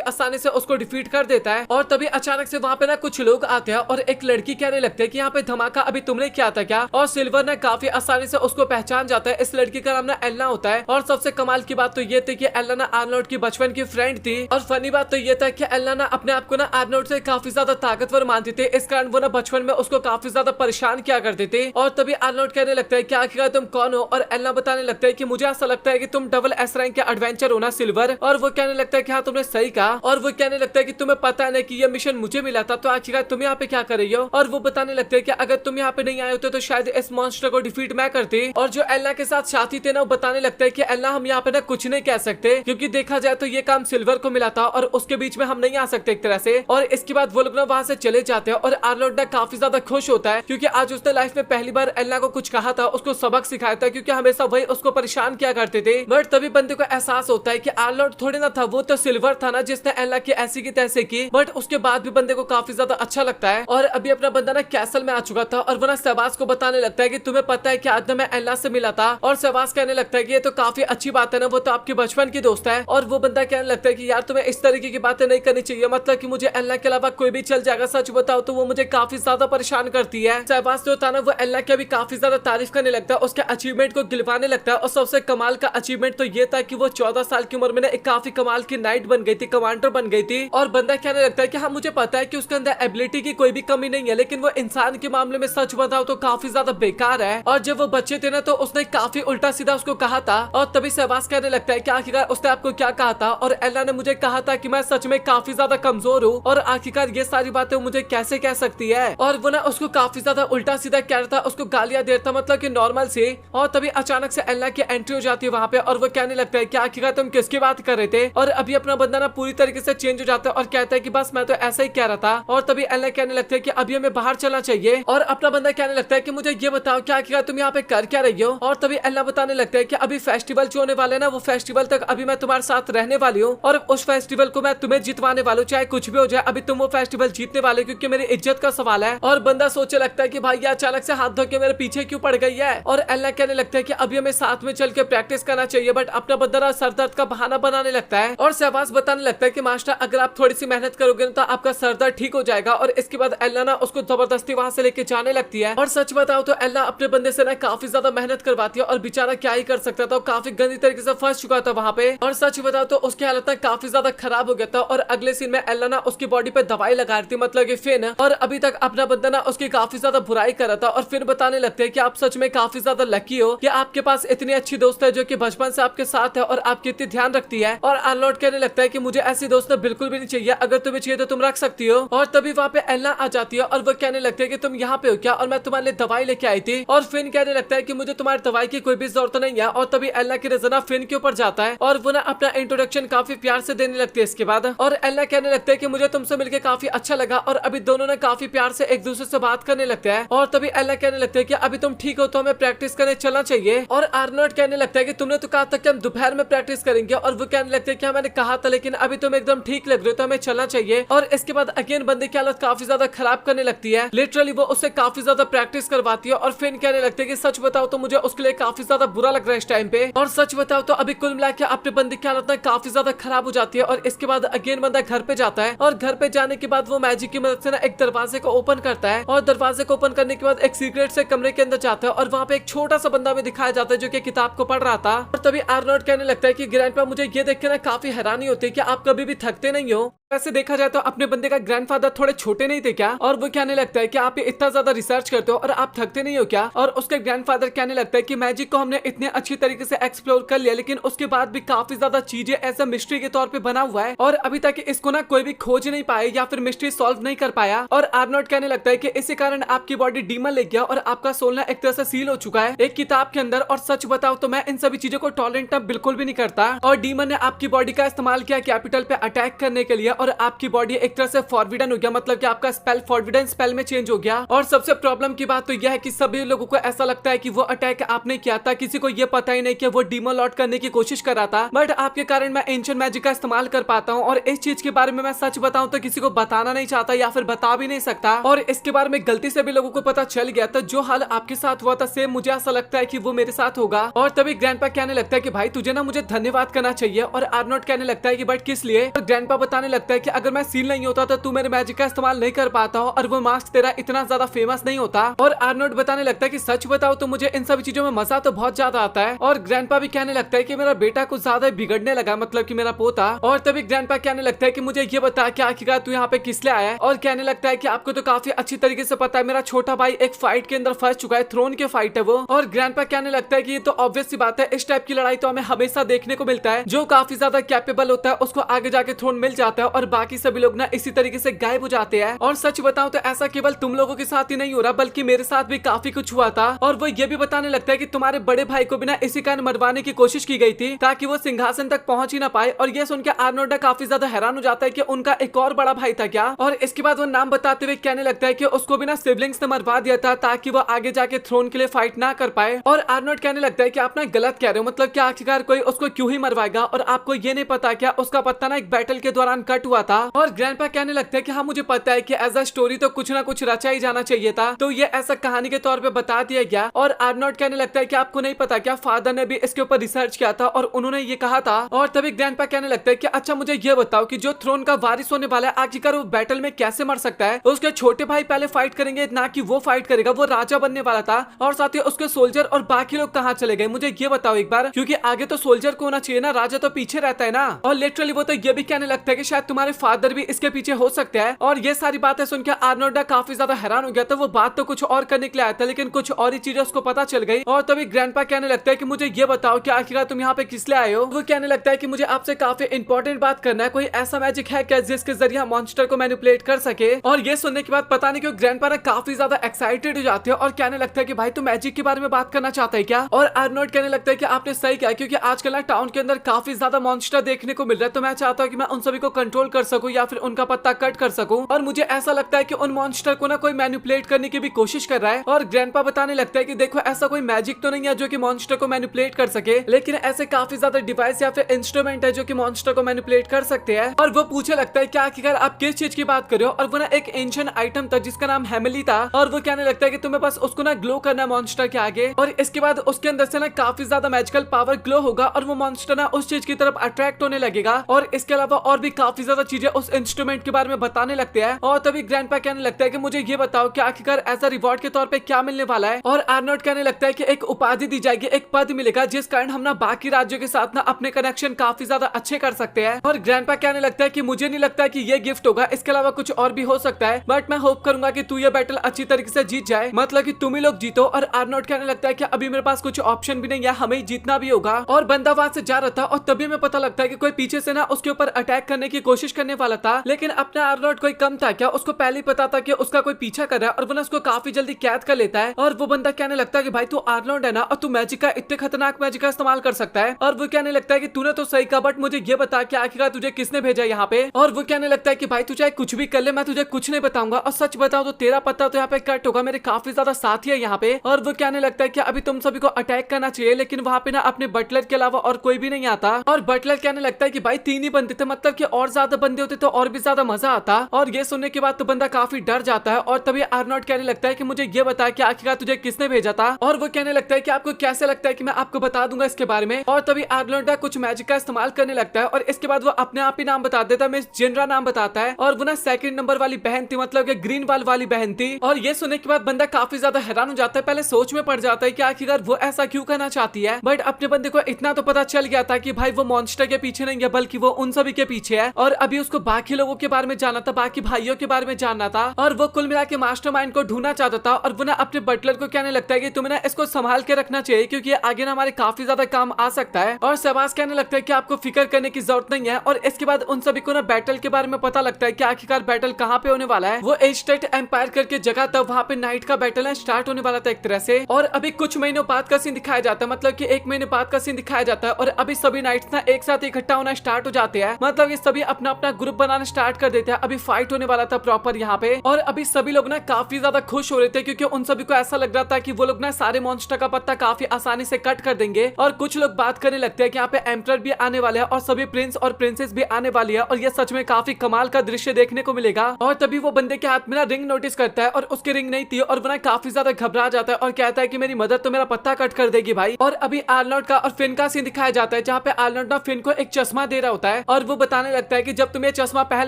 आसानी से उसको डिफीट कर देता है। और तभी अचानक से वहाँ पे ना कुछ लोग आते हैं, और एक लड़की कहने लगते हैं कि यहाँ पे धमाका अभी तुमने किया था क्या। और सिल्वर ना काफी आसानी से उसको पहचान जाता है। इस लड़की का नाम ना एल्ना होता है। और सबसे कमाल की बात तो ये थी कि एल्ना ना आर्नोल्ड की बचपन की फ्रेंड थी। और फनी बात तो ये था कि एल्ना ना अपने आप को ना आर्नोल्ड से काफी ज्यादा ताकतवर मानती थी, इस कारण वो ना बचपन में उसको काफी ज्यादा परेशान किया करते थे। और तभी आर्नोल्ड कहने लगता है कि आखिर तुम कौन हो, और एल्ना बताने लगता है कि मुझे ऐसा लगता है कि तुम डबल एस रैंक के एडवेंचर हो ना सिल्वर। और वो कहने लगता है कि हाँ तुमने सही कहा। और वो कहने लगता है कि तुम्हें पता है ना कि ये मिशन मुझे मिला था, तो आखिर तुम यहाँ पे क्या कर रही हो। और वो बताने लगते हैं कि अगर तुम यहाँ पे नहीं आए होते तो शायद इस मॉन्स्टर को डिफीट मैं करती। और जो एल्ना के साथ साथी थे ना, वो बताने लगता है कि एल्ना हम यहाँ पे ना कुछ नहीं कह सकते, क्योंकि देखा जाए तो ये काम सिल्वर को मिला था और उसके बीच में हम नहीं आ सकते एक तरह से। और इसके बाद वो लोग ना वहां से चले जाते हैं, और आर्नोल्ड ना काफी ज्यादा खुश होता है, क्योंकि आज उसने लाइफ में पहली बार एल्ना को कुछ कहा था, उसको सबक सिखाया था, क्योंकि हमेशा वही उसको परेशान किया करते थे। बट तभी बंदे को एहसास होता है कि आर्नोल्ड थोड़ी ना था, वो तो सिल्वर था ना जिसने एल्ना की ऐसी की तैसे की। बट उसके बाद भी बंदे को काफी ज्यादा अच्छा लगता है। और अभी अपना बंदा ना कैसल में आ चुका था, और वो ना शहबाज को बताने लगता है कि तुम्हें पता है कि आज ना मैं एल्ना से मिला था। और शहबाज कहने लगता है कि ये तो काफी अच्छी बात है ना, वो तो आपकी बचपन की दोस्त है। और वो बंदा कहने लगता है कि यार तुम्हें इस तरीके की बातें नहीं करनी चाहिए, मतलब कि मुझे एल्ना के अलावा कोई भी चल जाएगा, सच बताओ तो वो मुझे काफी ज्यादा परेशान करती है। शहबाज जो था ना वो एल्ना की अभी काफी ज्यादा तारीफ करने लगता है, उसके अचीवमेंट को गिलवाने लगता है। और सबसे कमाल का अचीवमेंट तो ये था कि वो 14 साल की उम्र में ना एक काफी कमाल की नाइट बन गई थी, कमांडर बन गई थी। और बंदा कहने लगता है कि हाँ मुझे पता है कि उसके अंदर एबिलिटी की कोई भी कमी नहीं है, लेकिन वो इंसान के मामले में सच बताओ तो काफी ज्यादा बेकार है। और जब वो बच्चे थे ना तो उसने काफी उल्टा सीधा उसको कहा था। और तभी शहबाज कहने लगता है कि आखिरकार उसने आपको क्या कहा था। और एल्ला ने मुझे कहा था कि मैं सच में काफी ज्यादा कमजोर हूँ, और आखिरकार ये सारी बातें मुझे कैसे कह सकती है। और वो ना उसको काफी ज्यादा उल्टा सीधा कह रहा था, उसको गालियां दे रहा था, मतलब कि नॉर्मल से। और तभी अचानक से एल्ला की एंट्री हो जाती है वहाँ पे, और वो कहने लगता है कि आखिरकार तुम किसकी बात कर रहे थे। और अभी अपना बंदा ना पूरी तरीके से चेंज हो जाता है, और कहता है कि बस मैं तो ऐसा ही कह रहा था। और तभी एल्ला कहने लगता है कि अभी हमें बाहर चलना चाहिए। और अपना बंदा कहने लगता है कि मुझे ये बताओ क्या आखिरकार तुम यहाँ पे कर क्या रही हो। और तभी एल्ला बताने लगता है कि अभी फेस्टिवल जो होने वाले ना, वो फेस्टिवल तक अभी मैं तुम्हारे साथ रहने वाली हूँ, और उस फेस्टिवल को मैं तुम्हें जितवाने वाला हूँ, चाहे कुछ भी हो जाए। अभी तुम वो फेस्टिवल जीतने वाले, क्योंकि मेरी इज्जत का सवाल है। और बंदा सोचे लगता है कि भाई ये अचानक से हाथ धो के मेरे पीछे क्यों पड़ गई है। और एल्ला कहने लगता है कि अभी हमें साथ में चल के प्रैक्टिस करना चाहिए, बट अपना बंदा सर दर्द का बहाना बनाने लगता है। और शहबाज बताने लगता है कि मास्टर अगर आप थोड़ी सी मेहनत करोगे तो आपका सर दर्द ठीक हो जाएगा। और इसके बाद एल्ला ना उसको जबरदस्ती वहां से लेके जाने लगती है। और सच बताओ तो एल्ला अपने बंदे से ना काफी ज्यादा मेहनत करवाती है, और बेचारा क्या ही कर सकता था, काफी गंदी तरीके से फंस चुका था वहाँ पे। और सच बताओ तो उसकी हालत ना काफी ज्यादा खराब हो गया था। और अगले सीन में एल्ला ना उसकी बॉडी पे दवाई लगा रही थी, मतलब कि फिन। और अभी तक अपना बंदा ना उसकी काफी ज्यादा बुराई कर रहा था। और फिर बताने लगते हैं कि आप सच में काफी ज्यादा लकी हो कि आपके पास इतनी अच्छी दोस्त है जो कि बचपन से आपके साथ है और आपकी इतनी ध्यान रखती है। और आर्नोल्ड कहने लगता है कि मुझे ऐसी दोस्त बिल्कुल भी नहीं चाहिए, अगर तुम्हें चाहिए तो तुम रख सकती हो। और तभी वहाँ पे एल्ला आ जाती है, और वो कहने लगते है कि तुम यहाँ पे हो क्या, और मैं तुम्हारे लिए दवाई लेके आई थी। और फिन कहने लगता है कि मुझे तुम्हारी दवाई की कोई भी जरूरत नहीं है। और तभी एल्ला की नजर ना फिन के ऊपर जाता है, और वो ना अपना इंट्रोडक्शन काफी प्यार से देने लगती है इसके बाद। और एल्ला कहने लगता है कि मुझे तुमसे मिलकर काफी अच्छा लगा। और अभी दोनों ने काफी प्यार से एक दूसरे से बात करने लगते हैं। और तभी एल्ला कहने लगता है कि अभी तुम ठीक हो तो हमें प्रैक्टिस करने चलना चाहिए। और आर्नोल्ड कहने लगता है कि तुमने तो कहा था कि हम दोपहर में प्रैक्टिस करेंगे। और वो कहने लगते हैं कि मैंने कहा था, लेकिन अभी तुम एकदम ठीक लग रहे हो तो हमें चलना चाहिए। और इसके बाद अगेन बंदे की हालत काफी ज्यादा खराब करने लगती है, लिटरली वो उससे काफी ज्यादा प्रैक्टिस करवाती है। और फिर कहने लगते हैं कि सच बताओ तो मुझे उसके लिए काफी ज्यादा बुरा लग रहा है इस टाइम पे। और सच बताओ तो अभी कुल मिला के अपने बंदे की हालत काफी ज्यादा खराब हो जाती है। और इसके बाद अगेन बंदा घर पे जाता है, और घर पे जाने के बाद वो मैजिक की मदद से ना एक दरवाजे को ओपन करता है। और दरवाजे को ओपन करने के बाद एक सीक्रेट से कमरे के अंदर जाता है, और वहाँ पे एक छोटा सा बंदा भी दिखाया जाता है जो कि किताब को पढ़ रहा था। और तभी आर्नोल्ड कहने लगता है कि ग्रैंडपा मुझे ये देख के ना काफी हैरानी होती है कि आप कभी भी थकते नहीं हो। वैसे देखा जाए तो अपने बंदे का ग्रैंडफादर थोड़े छोटे नहीं थे क्या? और वो कहने लगता है कि आप इतना ज्यादा रिसर्च करते हो और आप थकते नहीं हो क्या? और उसके ग्रैंडफादर कहने लगता है कि मैजिक को हमने इतने अच्छी तरीके से एक्सप्लोर कर लिया, लेकिन उसके बाद भी काफी ज्यादा चीजें ऐसा मिस्ट्री के तौर पे बना हुआ है और अभी तक इसको ना कोई भी खोज नहीं पाया या फिर मिस्ट्री सॉल्व नहीं कर पाया। और आर्नोल्ड कहने लगता है कि इसी कारण आपकी बॉडी डीमन ले गया और आपका सोल ना एक तरह से सील हो चुका है एक किताब के अंदर। और सच बताओ तो मैं इन सभी चीजों को टॉलरेंट अब बिल्कुल भी नहीं करता। और डीमन ने आपकी बॉडी का इस्तेमाल किया कैपिटल पे अटैक करने के लिए और आपकी बॉडी एक तरह से फॉरबिडन हो गया, मतलब कि आपका स्पेल फॉरबिडन स्पेल में चेंज हो गया। और सबसे प्रॉब्लम की बात तो यह है कि सभी लोगों को ऐसा लगता है कि वो अटैक आपने किया था, किसी को ये पता ही नहीं कि वो डीमन लॉर्ड करने की कोशिश कर रहा था। बट आपके कारण मैं एंशिएंट मैजिक का इस्तेमाल कर पाता हूँ और इस चीज के बारे में मैं सच बताऊं तो किसी को बताना नहीं चाहता या फिर बता भी नहीं सकता। और इसके बारे में गलती से भी लोगों को पता चल गया तो जो हाल आपके साथ हुआ था सेम मुझे ऐसा लगता है कि वो मेरे साथ होगा। और तभी ग्रैंडपा कहने लगता है कि भाई तुझे ना मुझे धन्यवाद करना चाहिए। और आर्नोल्ड कहने लगता है कि बट किस लिए? और ग्रैंडपा बताने लगता है कि अगर मैं सील नहीं होता तो तू मेरे मैजिक का इस्तेमाल नहीं कर पाता हो और वो मास्क तेरा इतना ज्यादा फेमस नहीं होता। और आर्नोल्ड बताने लगता है कि सच बताओ तो मुझे इन सभी चीजों में मजा तो बहुत ज्यादा आता है। और ग्रैंडपा भी कहने लगता है कि मेरा बेटा कुछ ज्यादा बिगड़ने लगा, मतलब कि मेरा पोता। और तभी ग्रैंडपा कहने लगता है कि मुझे ये बता कि आखिरकार तू यहाँ पे किस लिए आया है? और कहने लगता है कि आपको तो काफी अच्छी तरीके से पता है मेरा छोटा भाई एक फाइट के अंदर फंस चुका है, थ्रोन के फाइट है वो। और ग्रैंडपा कहने लगता है कि ये तो ऑब्वियस सी बात है, इस टाइप की लड़ाई तो हमें हमेशा देखने को मिलता है। जो काफी ज्यादा कैपेबल होता है उसको आगे जाके थ्रोन मिल जाता है और बाकी सभी लोग ना इसी तरीके से गायब हो जाते हैं। और सच बताऊं तो ऐसा केवल तुम लोगों के साथ ही नहीं हो रहा बल्कि मेरे साथ भी काफी कुछ हुआ था। और वो ये भी बताने लगता है कि तुम्हारे बड़े भाई को भी ना इसी कारण मरवाने की कोशिश की गई थी ताकि वो सिंहासन तक पहुंच ही ना पाए। और ये सुनकर आर्नोल्ड काफी ज्यादा हैरान हो जाता है कि उनका एक और बड़ा भाई था क्या? और इसके बाद वो नाम बताते हुए कहने लगता है कि उसको भी ना सिबलिंग्स ने मरवा दिया था ताकि वो आगे जाके थ्रोन के लिए फाइट ना कर पाए। और आर्नोल्ड कहने लगता है कि आप ना गलत कह रहे हो, मतलब कि आखिरकार कोई उसको क्यों ही मरवाएगा और आपको ये नहीं पता क्या उसका पत्ता ना एक बैटल के दौरान कट हुआ था। और ग्रैंडपा कहने लगता है कि हाँ मुझे पता है कि एज अ स्टोरी तो कुछ ना कुछ रचा ही जाना चाहिए था, तो ये ऐसा कहानी के तौर पे बता दिया गया। और आर्नोल्ड कहने लगता है कि आपको नहीं पता क्या फादर ने भी इसके ऊपर रिसर्च किया था और उन्होंने ये कहा था। और तभी ग्रैंडपा कहने लगता है कि अच्छा मुझे ये बताओ कि जो थ्रोन का वारिस होने वाला है आखिरकार वो बैटल में कैसे मर सकता है? उसके छोटे भाई पहले फाइट करेंगे ना कि वो फाइट करेगा, वो राजा बनने वाला था। और साथ ही उसके सोल्जर और बाकी लोग कहाँ चले गए मुझे ये बताओ एक बार, क्योंकि आगे तो सोल्जर को होना चाहिए ना, राजा तो पीछे रहता है ना। और लिटरली वो तो ये भी कहने लगता है कि शायद तुम्हारे फादर भी इसके पीछे हो सकते हैं। और ये सारी बातें सुनकर आर्नोल्ड काफी ज्यादा हैरान हो गया था। वो बात तो कुछ और करने के लिए आया था लेकिन कुछ और ही चीजें उसको पता चल गई। और तभी ग्रैंडपा कहने लगता है कि मुझे ये बताओ कि आखिरकार तुम यहाँ पे किस लिए आए हो? वो कहने लगता है कि मुझे आपसे काफी इंपॉर्टेंट बात करना है, कोई ऐसा मैजिक है क्या जिसके जरिए मॉन्स्टर को मैनिपुलेट कर सके? और ये सुनने के बाद पता नहीं क्यों ग्रैंडपा काफी ज्यादा एक्साइटेड हो जाते हैं और कहने लगता है कि भाई तू मैजिक के बारे में बात करना चाहता है क्या? और आर्नोल्ड कहने लगता है कि आपने सही किया, क्योंकि आजकल ना टाउन के अंदर काफी ज्यादा मॉन्स्टर देखने को मिल रहा है, तो मैं चाहता हूँ कि मैं उन सभी को कंट्रोल कर सकूं या फिर उनका पत्ता कट कर सकूं। और मुझे ऐसा लगता है कि उन मॉन्स्टर को ना कोई मैनिपुलेट करने की भी कोशिश कर रहा है। और ग्रैंडपा बताने लगता है कि देखो ऐसा कोई मैजिक तो नहीं है जो कि मॉन्स्टर को मैनिपुलेट कर सके, लेकिन ऐसे काफी ज्यादा डिवाइस या फिर इंस्ट्रूमेंट है जो कि मॉन्स्टर को मैनिपुलेट कर सकते हैं। और वो पूछे लगता है कि आखिरकार आप किस चीज की बात कर रहे हो? और वो ना एक एंशिएंट आइटम था जिसका नाम हेमिली था। और वो कहने लगता है कि तुम्हें बस उसको ना ग्लो करना है मॉन्स्टर के आगे और इसके बाद उसके अंदर से ना काफी ज्यादा मैजिकल पावर ग्लो होगा और वो मॉन्स्टर ना उस चीज की तरफ अट्रैक्ट होने लगेगा। और इसके अलावा और भी काफी ज्यादा चीजें उस इंस्ट्रूमेंट के बारे में बताने लगते हैं। और तभी ग्रैंडपा कहने लगता है कि मुझे ये बताओ कि आखिरकार एज अ रिवॉर्ड के तौर पे क्या मिलने वाला है? और आर्नोल्ड कहने लगता है कि एक उपाधि दी जाएगी, एक पद मिलेगा जिस कारण हम ना बाकी राज्यों के साथ ना अपने कनेक्शन काफी ज्यादा अच्छे कर सकते हैं। और ग्रैंडपा कहने लगता है कि मुझे नहीं लगता कि ये गिफ्ट होगा, इसके अलावा कुछ और भी हो सकता है, बट मैं होप करूंगा कि तू ये बैटल अच्छी तरीके से जीत जाए, मतलब कि तुम ही लोग जीतो। और आर्नोल्ड कहने लगता है कि अभी मेरे पास कुछ ऑप्शन भी नहीं है, हमें जीतना भी होगा। और बंदा वहां से जा रहा था और तभी हमें पता लगता है कि कोई पीछे से ना उसके ऊपर अटैक करने की कोशिश करने वाला था, लेकिन अपना आर्नोल्ड कोई कम था क्या? उसको पहले ही पता था कि उसका कोई पीछा कर रहा है और वो ना उसको काफी जल्दी कैद कर लेता है। और वो बंदा कहने लगता है कि भाई तू आर्नोल्ड है ना और तू मैजिक का इतने खतरनाक मैजिक का इस्तेमाल कर सकता है। और वो कहने लगता है कि तूने तो सही कहा, बट मुझे ये बता कि आखिरकार तुझे किसने भेजा यहाँ पे? और वो कहने लगता है कि भाई तू चाहे कुछ भी कर ले, मैं तुझे कुछ नहीं बताऊंगा, और सच बताऊं तो तेरा पत्ता तो यहाँ पे कट होगा, मेरे काफी ज्यादा साथी है यहाँ पे। और वो कहने लगता है कि अभी तुम सभी को अटैक करना चाहिए, लेकिन वहाँ पे ना अपने बटलर के अलावा और कोई भी नहीं आता। और बटलर कहने लगता है कि भाई 3 ही बंदे थे, मतलब कि और ज्यादा बंदे होते तो और भी ज्यादा मजा आता। और ये सुनने के बाद तो बंदा काफी डर जाता है। और तभी आर्नोल्ड कहने लगता है कि मुझे ये बता कि आखिरकार तुझे किसने भेजा था? और वो कहने लगता है कि आपको कैसे लगता है कि मैं आपको बता दूंगा इसके बारे में? और तभी आर्नोल्ड कुछ मैजिक का इस्तेमाल करने लगता है और इसके बाद वो अपने आप ही नाम बता देता है, मिस जिनरा नाम बताता है। और वो ना 2nd नंबर वाली बहन थी, मतलब कि ग्रीन वाल वाली बहन थी। और ये सुनने के बाद बंदा काफी ज्यादा हैरान हो जाता है, पहले सोच में पड़ जाता है कि आखिरकार वो ऐसा क्यों करना चाहती है। बट अपने बंदे को इतना तो पता चल गया था कि भाई वो मॉन्स्टर के पीछे नहीं है बल्कि वो उन सभी के पीछे है। और अभी उसको बाकी लोगों के बारे में जानना था, बाकी भाइयों के बारे में जानना था, और वो कुल मिला के मास्टरमाइंड को ढूंढना चाहता था। और वो ना अपने बटलर को कहने लगता है कि तुम्हें ना इसको संभाल के रखना चाहिए क्योंकि आगे ना हमारे काफी ज्यादा काम आ सकता है। और शहबाज कहने लगता है कि आपको फिक्र करने की जरूरत नहीं है। और इसके बाद उन सभी को ना बैटल के बारे में पता लगता है कि आखिरकार बैटल कहाँ पे होने वाला है। वो एजटेक एम्पायर करके जगह था, वहाँ पे नाइट का बैटल है स्टार्ट होने वाला था एक तरह से। और अभी कुछ महीनों बाद का सीन दिखाया जाता है, मतलब कि 1 महीने बाद का सीन दिखाया जाता है। और अभी सभी नाइट्स ना एक साथ इकट्ठा होना स्टार्ट हो जाते हैं, मतलब ये सभी अपना अपना ग्रुप बनाना स्टार्ट कर देते हैं। अभी फाइट होने वाला था प्रॉपर यहाँ पे, और अभी सभी लोग ना काफी ज्यादा खुश हो रहे थे क्योंकि उन सभी को ऐसा लग रहा था कि वो लोग ना सारे मॉन्स्टर का पत्ता काफी आसानी से कट कर देंगे। और कुछ लोग बात करने लगते हैं कि यहाँ पे एम्परर भी आने वाले हैं और सभी प्रिंस और प्रिंसेस भी आने वाली है, और ये सच में काफी कमाल का दृश्य देखने को मिलेगा। और तभी वो बंदे के हाथ में ना रिंग नोटिस करता है और उसकी रिंग नहीं थी, और वो ना काफी ज्यादा घबरा जाता है और कहता है कि मेरी मदद तो मेरा पत्ता कट कर देगी भाई। और अभी आर्नोल्ड का और फिन का सीन दिखाया जाता है जहाँ पे आर्नोल्ड ना फिन को एक चश्मा दे रहा होता है, और वो बताने लगता है कि जब तुम ये चश्मा पहन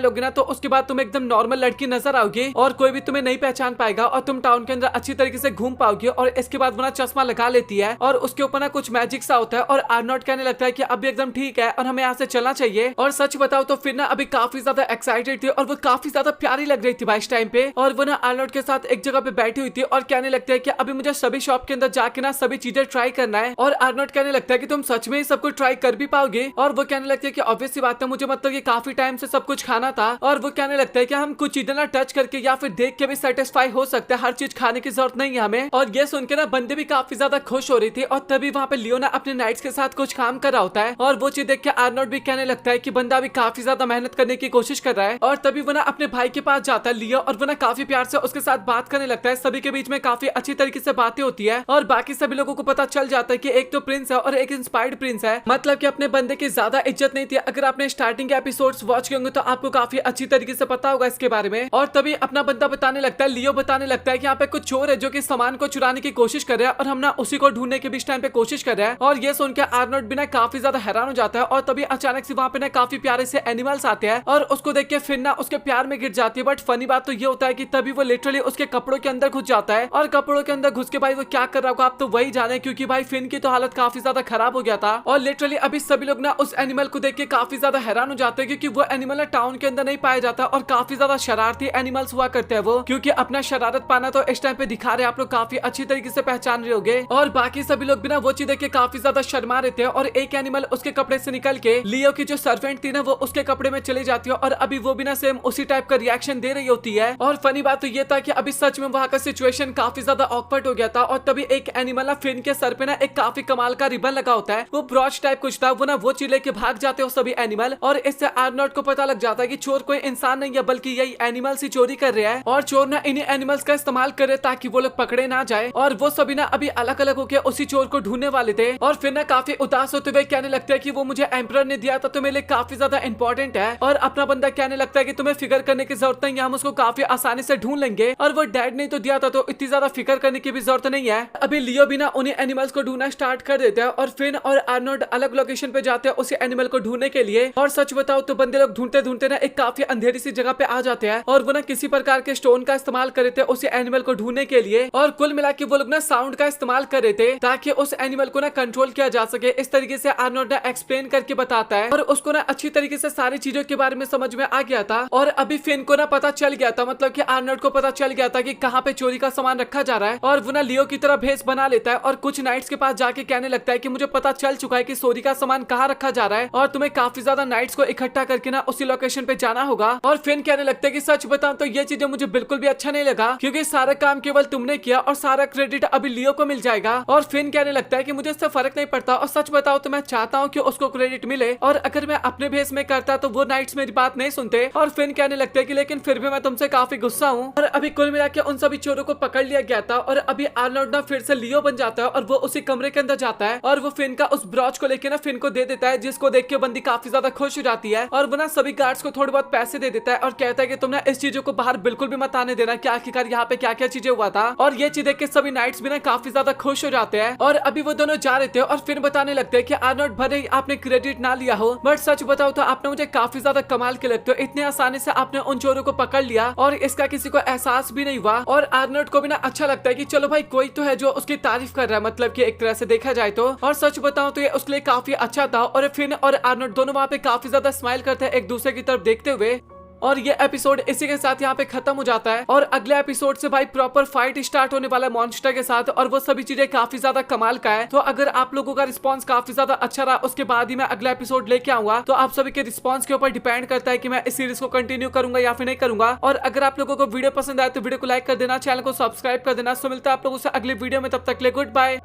लोगे ना तो उसके बाद तुम एकदम नॉर्मल लड़की नजर आओगी और कोई भी तुम्हें नहीं पहचान पाएगा, और तुम टाउन के अंदर अच्छी तरीके से घूम पाओगे। और इसके बाद वो ना चश्मा लगा लेती है और उसके ऊपर ना कुछ मैजिक सा होता है, और आर्नोल्ड कहने लगता है कि अब एकदम ठीक है और हमें यहाँ से चलना चाहिए। और सच बताओ तो फिर ना अभी काफी ज्यादा एक्साइटेड थी और वो काफी ज्यादा प्यारी लग रही थी भाई इस टाइम पे। और वो ना आर्नोल्ड के साथ एक जगह पे बैठी हुई थी और कहने लगता है कि अभी मुझे सभी शॉप के अंदर जाके ना सभी चीजें ट्राई करना है। और आर्नोल्ड कहने लगता है कि तुम सच में ही सब कुछ ट्राई कर भी पाओगे। और वो कहने लगता है कि ऑब्वियस सी बात है, मुझे मतलब ये काफी टाइम से सब कुछ खाना था। और वो कहने लगता है कि हम कुछ चीजें ना टच करके या फिर देख के भी सेटिस्फाई हो सकते हैं, हर चीज खाने की जरूरत नहीं है हमें। और ये सुन के ना बंदे भी काफी ज्यादा खुश हो रही थी। और तभी वहाँ पे लियो ना अपने नाइट्स के साथ कुछ काम कर रहा होता है, और वो चीज देख के आर्नोल्ड भी कहने लगता है कि बंदा भी काफी ज्यादा मेहनत करने की कोशिश कर रहा है। और तभी वो ना अपने भाई के पास जाता है लियो, और वो ना काफी प्यार से उसके साथ बात करने लगता है। सभी के बीच में काफी अच्छी तरीके से बातें होती है, और बाकी सभी लोगों को पता चल जाता है कि एक तो प्रिंस है और एक इंस्पायर्ड प्रिंस है, मतलब कि अपने बंदे की ज्यादा इज्जत नहीं थी। अगर आपने स्टार्टिंग के एपिसोड्स वॉच किए होंगे तो आपको काफी अच्छी तरीके से पता होगा इसके बारे में। और तभी अपना बंदा बताने लगता है, लियो बताने लगता है कि यहाँ पे कुछ चोर है जो कि सामान को चुराने की कोशिश कर रहा है, और हम ना उसी को ढूंढने के भी इस टाइम पे कोशिश कर रहे हैं। और ये सुन के आर्नोल्ड भी ना काफी ज्यादा हैरान हो जाता है। और तभी अचानक से वहाँ पे ना काफी प्यारे से एनिमल्स आते हैं, और उसको देख के फिर ना उसके प्यार में गिर जाती है। बट फनी बात तो ये होता है कि तभी वो लिटरली उसके कपड़ों के अंदर घुस जाता है, और कपड़ों के अंदर घुस के भाई वो क्या कर रहा होगा आप तो वही जाने, क्योंकि भाई फिन की तो हालत काफी ज्यादा खराब हो गया था। और लिटरली अभी सभी लोग ना उस एनिमल को देख के काफी ज्यादा हैरान हो जाते हैं, क्योंकि वो एनिमल ना टाउन के अंदर नहीं पाया जाता, और काफी ज्यादा शरारती एनिमल्स हुआ करते हैं वो, क्योंकि अपना शरारत पाना तो इस टाइम पे दिखा रहे हैं, आप लोग काफी अच्छी तरीके से पहचान रहे होंगे। और बाकी सभी लोग भी ना वो चीज देख के काफी ज्यादा शर्मा रहे थे, और एक एनिमल उसके कपड़े से निकल के लियो की जो सर्वेंट थी ना वो उसके कपड़े में चली जाती है, और अभी वो भी ना सेम उसी टाइप का रिएक्शन दे रही होती है। और फनी बात तो ये था कि अभी सच में वहाँ का सिचुएशन काफी ज्यादा ऑकवर्ड हो गया था। और तभी एक एनिमल ना फिन के सर पे ना एक काफी कमाल का रिबन लगा होता है, वो ब्रॉच टाइप कुछ था, वो ना वो चीज लेके भाग जाते हो सभी एनिमल। और इससे आर्नोल्ड को पता लग जाता है कि चोर कोई इंसान नहीं है बल्कि यही एनिमल्स ही चोरी कर रहे हैं, और चोर ना इन्हीं एनिमल्स का इस्तेमाल कर रहे ताकि वो लोग पकड़े ना जाए। और वो सभी ना अभी अलग अलग होकर उसी चोर को ढूंढने वाले थे। और फिर ना काफी उदास होते हुए कहने लगता है कि वो मुझे एम्परर ने दिया था तो मेरे लिए काफी ज्यादा इंपॉर्टेंट है। और अपना बंदा कहने लगता है कि तुम्हें फिक्र करने की जरूरत नहीं है, हम उसको काफी आसानी से ढूंढ लेंगे, और वो डैड ने तो दिया था तो इतनी ज्यादा फिक्र करने की भी जरूरत नहीं है। अभी लियो भी ना उन्हीं एनिमल्स को ढूंढना स्टार्ट कर देता है, और फिन और आर्नोल्ड अलग लोकेशन पे जाते हैं उसी एनिमल को ढूंढने के लिए। और सच बताओ तो बंदे लोग ढूंढते ढूंढते ना एक काफी अंधेरी सी जगह पे आ जाते हैं, और वो ना किसी प्रकार के स्टोन का इस्तेमाल कर रहे थे उसी एनिमल को ढूंढने के लिए। और कुल मिला के वो लोग ना साउंड का इस्तेमाल कर रहे थे ताकि उस एनिमल को ना कंट्रोल किया जा सके। इस तरीके से आर्नोल्ड एक्सप्लेन करके बताता है, और उसको ना अच्छी तरीके से सारी चीजों के बारे में समझ में आ गया था। और अभी फिन को ना पता चल गया था, मतलब कि आर्नोल्ड को पता चल गया था कि कहाँ पे चोरी का सामान रखा जा रहा है। और वो ना लियो की तरह भेस बना लेता है, और कुछ नाइट्स के पास जाके कहने लगता है कि मुझे पता चल चुका है कि चोरी का सामान कहाँ रखा जा रहा है, और तुम्हें काफी ज्यादा नाइट्स को इकट्ठा करके ना उसी लोकेशन पे जाना होगा। और फिन कहने लगता है कि सच बताऊं तो ये चीजें मुझे बिल्कुल भी अच्छा नहीं लगा, क्योंकि सारा काम केवल तुमने किया और सारा क्रेडिट अभी लियो को मिल जाएगा। और फिन कहने लगता है कि मुझे इससे फर्क नहीं पड़ता, और सच बताओ तो मैं चाहता हूँ कि उसको क्रेडिट मिले, और अगर मैं अपने भेस में करता तो वो नाइट्स मेरी बात नहीं सुनते। और फिन कहने लगते हैं कि लेकिन फिर भी मैं तुमसे काफी गुस्सा हूँ। और अभी कुल मिला के उन सभी चोरों को पकड़ लिया गया था, और अभी आर्नोल्ड ना फिर से लियो बन जाता है, और वो उसी कमरे के अंदर जाता है, और वो फिन का उस ब्रॉच को लेके ना फिन को दे देता है, जिसको देख के बंदी काफी ज्यादा खुश हो जाती है। और वो ना सभी गार्ड्स को थोड़े बहुत पैसे दे देता है, और कहता है कि तुम ना इस चीजों को बाहर बिल्कुल भी मत आने देना कि आखिरकार यहाँ पे क्या क्या चीजें हुआ था। और ये चीज देख के सभी नाइट्स भी ना काफी ज्यादा खुश हो जाते हैं। और अभी वो दोनों जा रहे थे, और फिर बताने लगते हैं कि आर्नोल्ड भले ही आपने क्रेडिट ना लिया हो, बट सच बताओ तो आपने मुझे काफी ज्यादा कमाल के लगते हो, इतने आसानी से आपने उन चोरों को पकड़ लिया और इसका किसी को एहसास भी नहीं हुआ। और आर्नोल्ड को भी ना अच्छा लगता है कि चलो भाई कोई तो है जो उसकी तारीफ कर रहा है, मतलब कि एक तरह से देखा जाए तो। और सच बताऊं तो ये उसके लिए काफी अच्छा था, और फिन और आर्नोल्ड दोनों वहाँ पे काफी ज्यादा स्माइल करते थे एक दूसरे की तरफ देखते हुए। और ये एपिसोड इसी के साथ यहाँ पे खत्म हो जाता है और अगले एपिसोड से भाई प्रॉपर फाइट स्टार्ट होने वाला है मॉन्स्टर के साथ और वो सभी चीजें काफी ज्यादा कमाल का है। तो अगर आप लोगों का रिस्पांस काफी ज्यादा अच्छा रहा उसके बाद ही मैं अगला एपिसोड लेके आऊंगा। तो आप सभी के रिस्पांस के ऊपर डिपेंड करता है कि मैं इस सीरीज को कंटिन्यू करूंगा या फिर नहीं करूंगा। और अगर आप लोगों को वीडियो पसंद आए तो वीडियो को लाइक कर देना, चैनल को सब्सक्राइब कर देना। सो मिलता है आप लोगों से अगले वीडियो में, तब तक ले गुड बाय।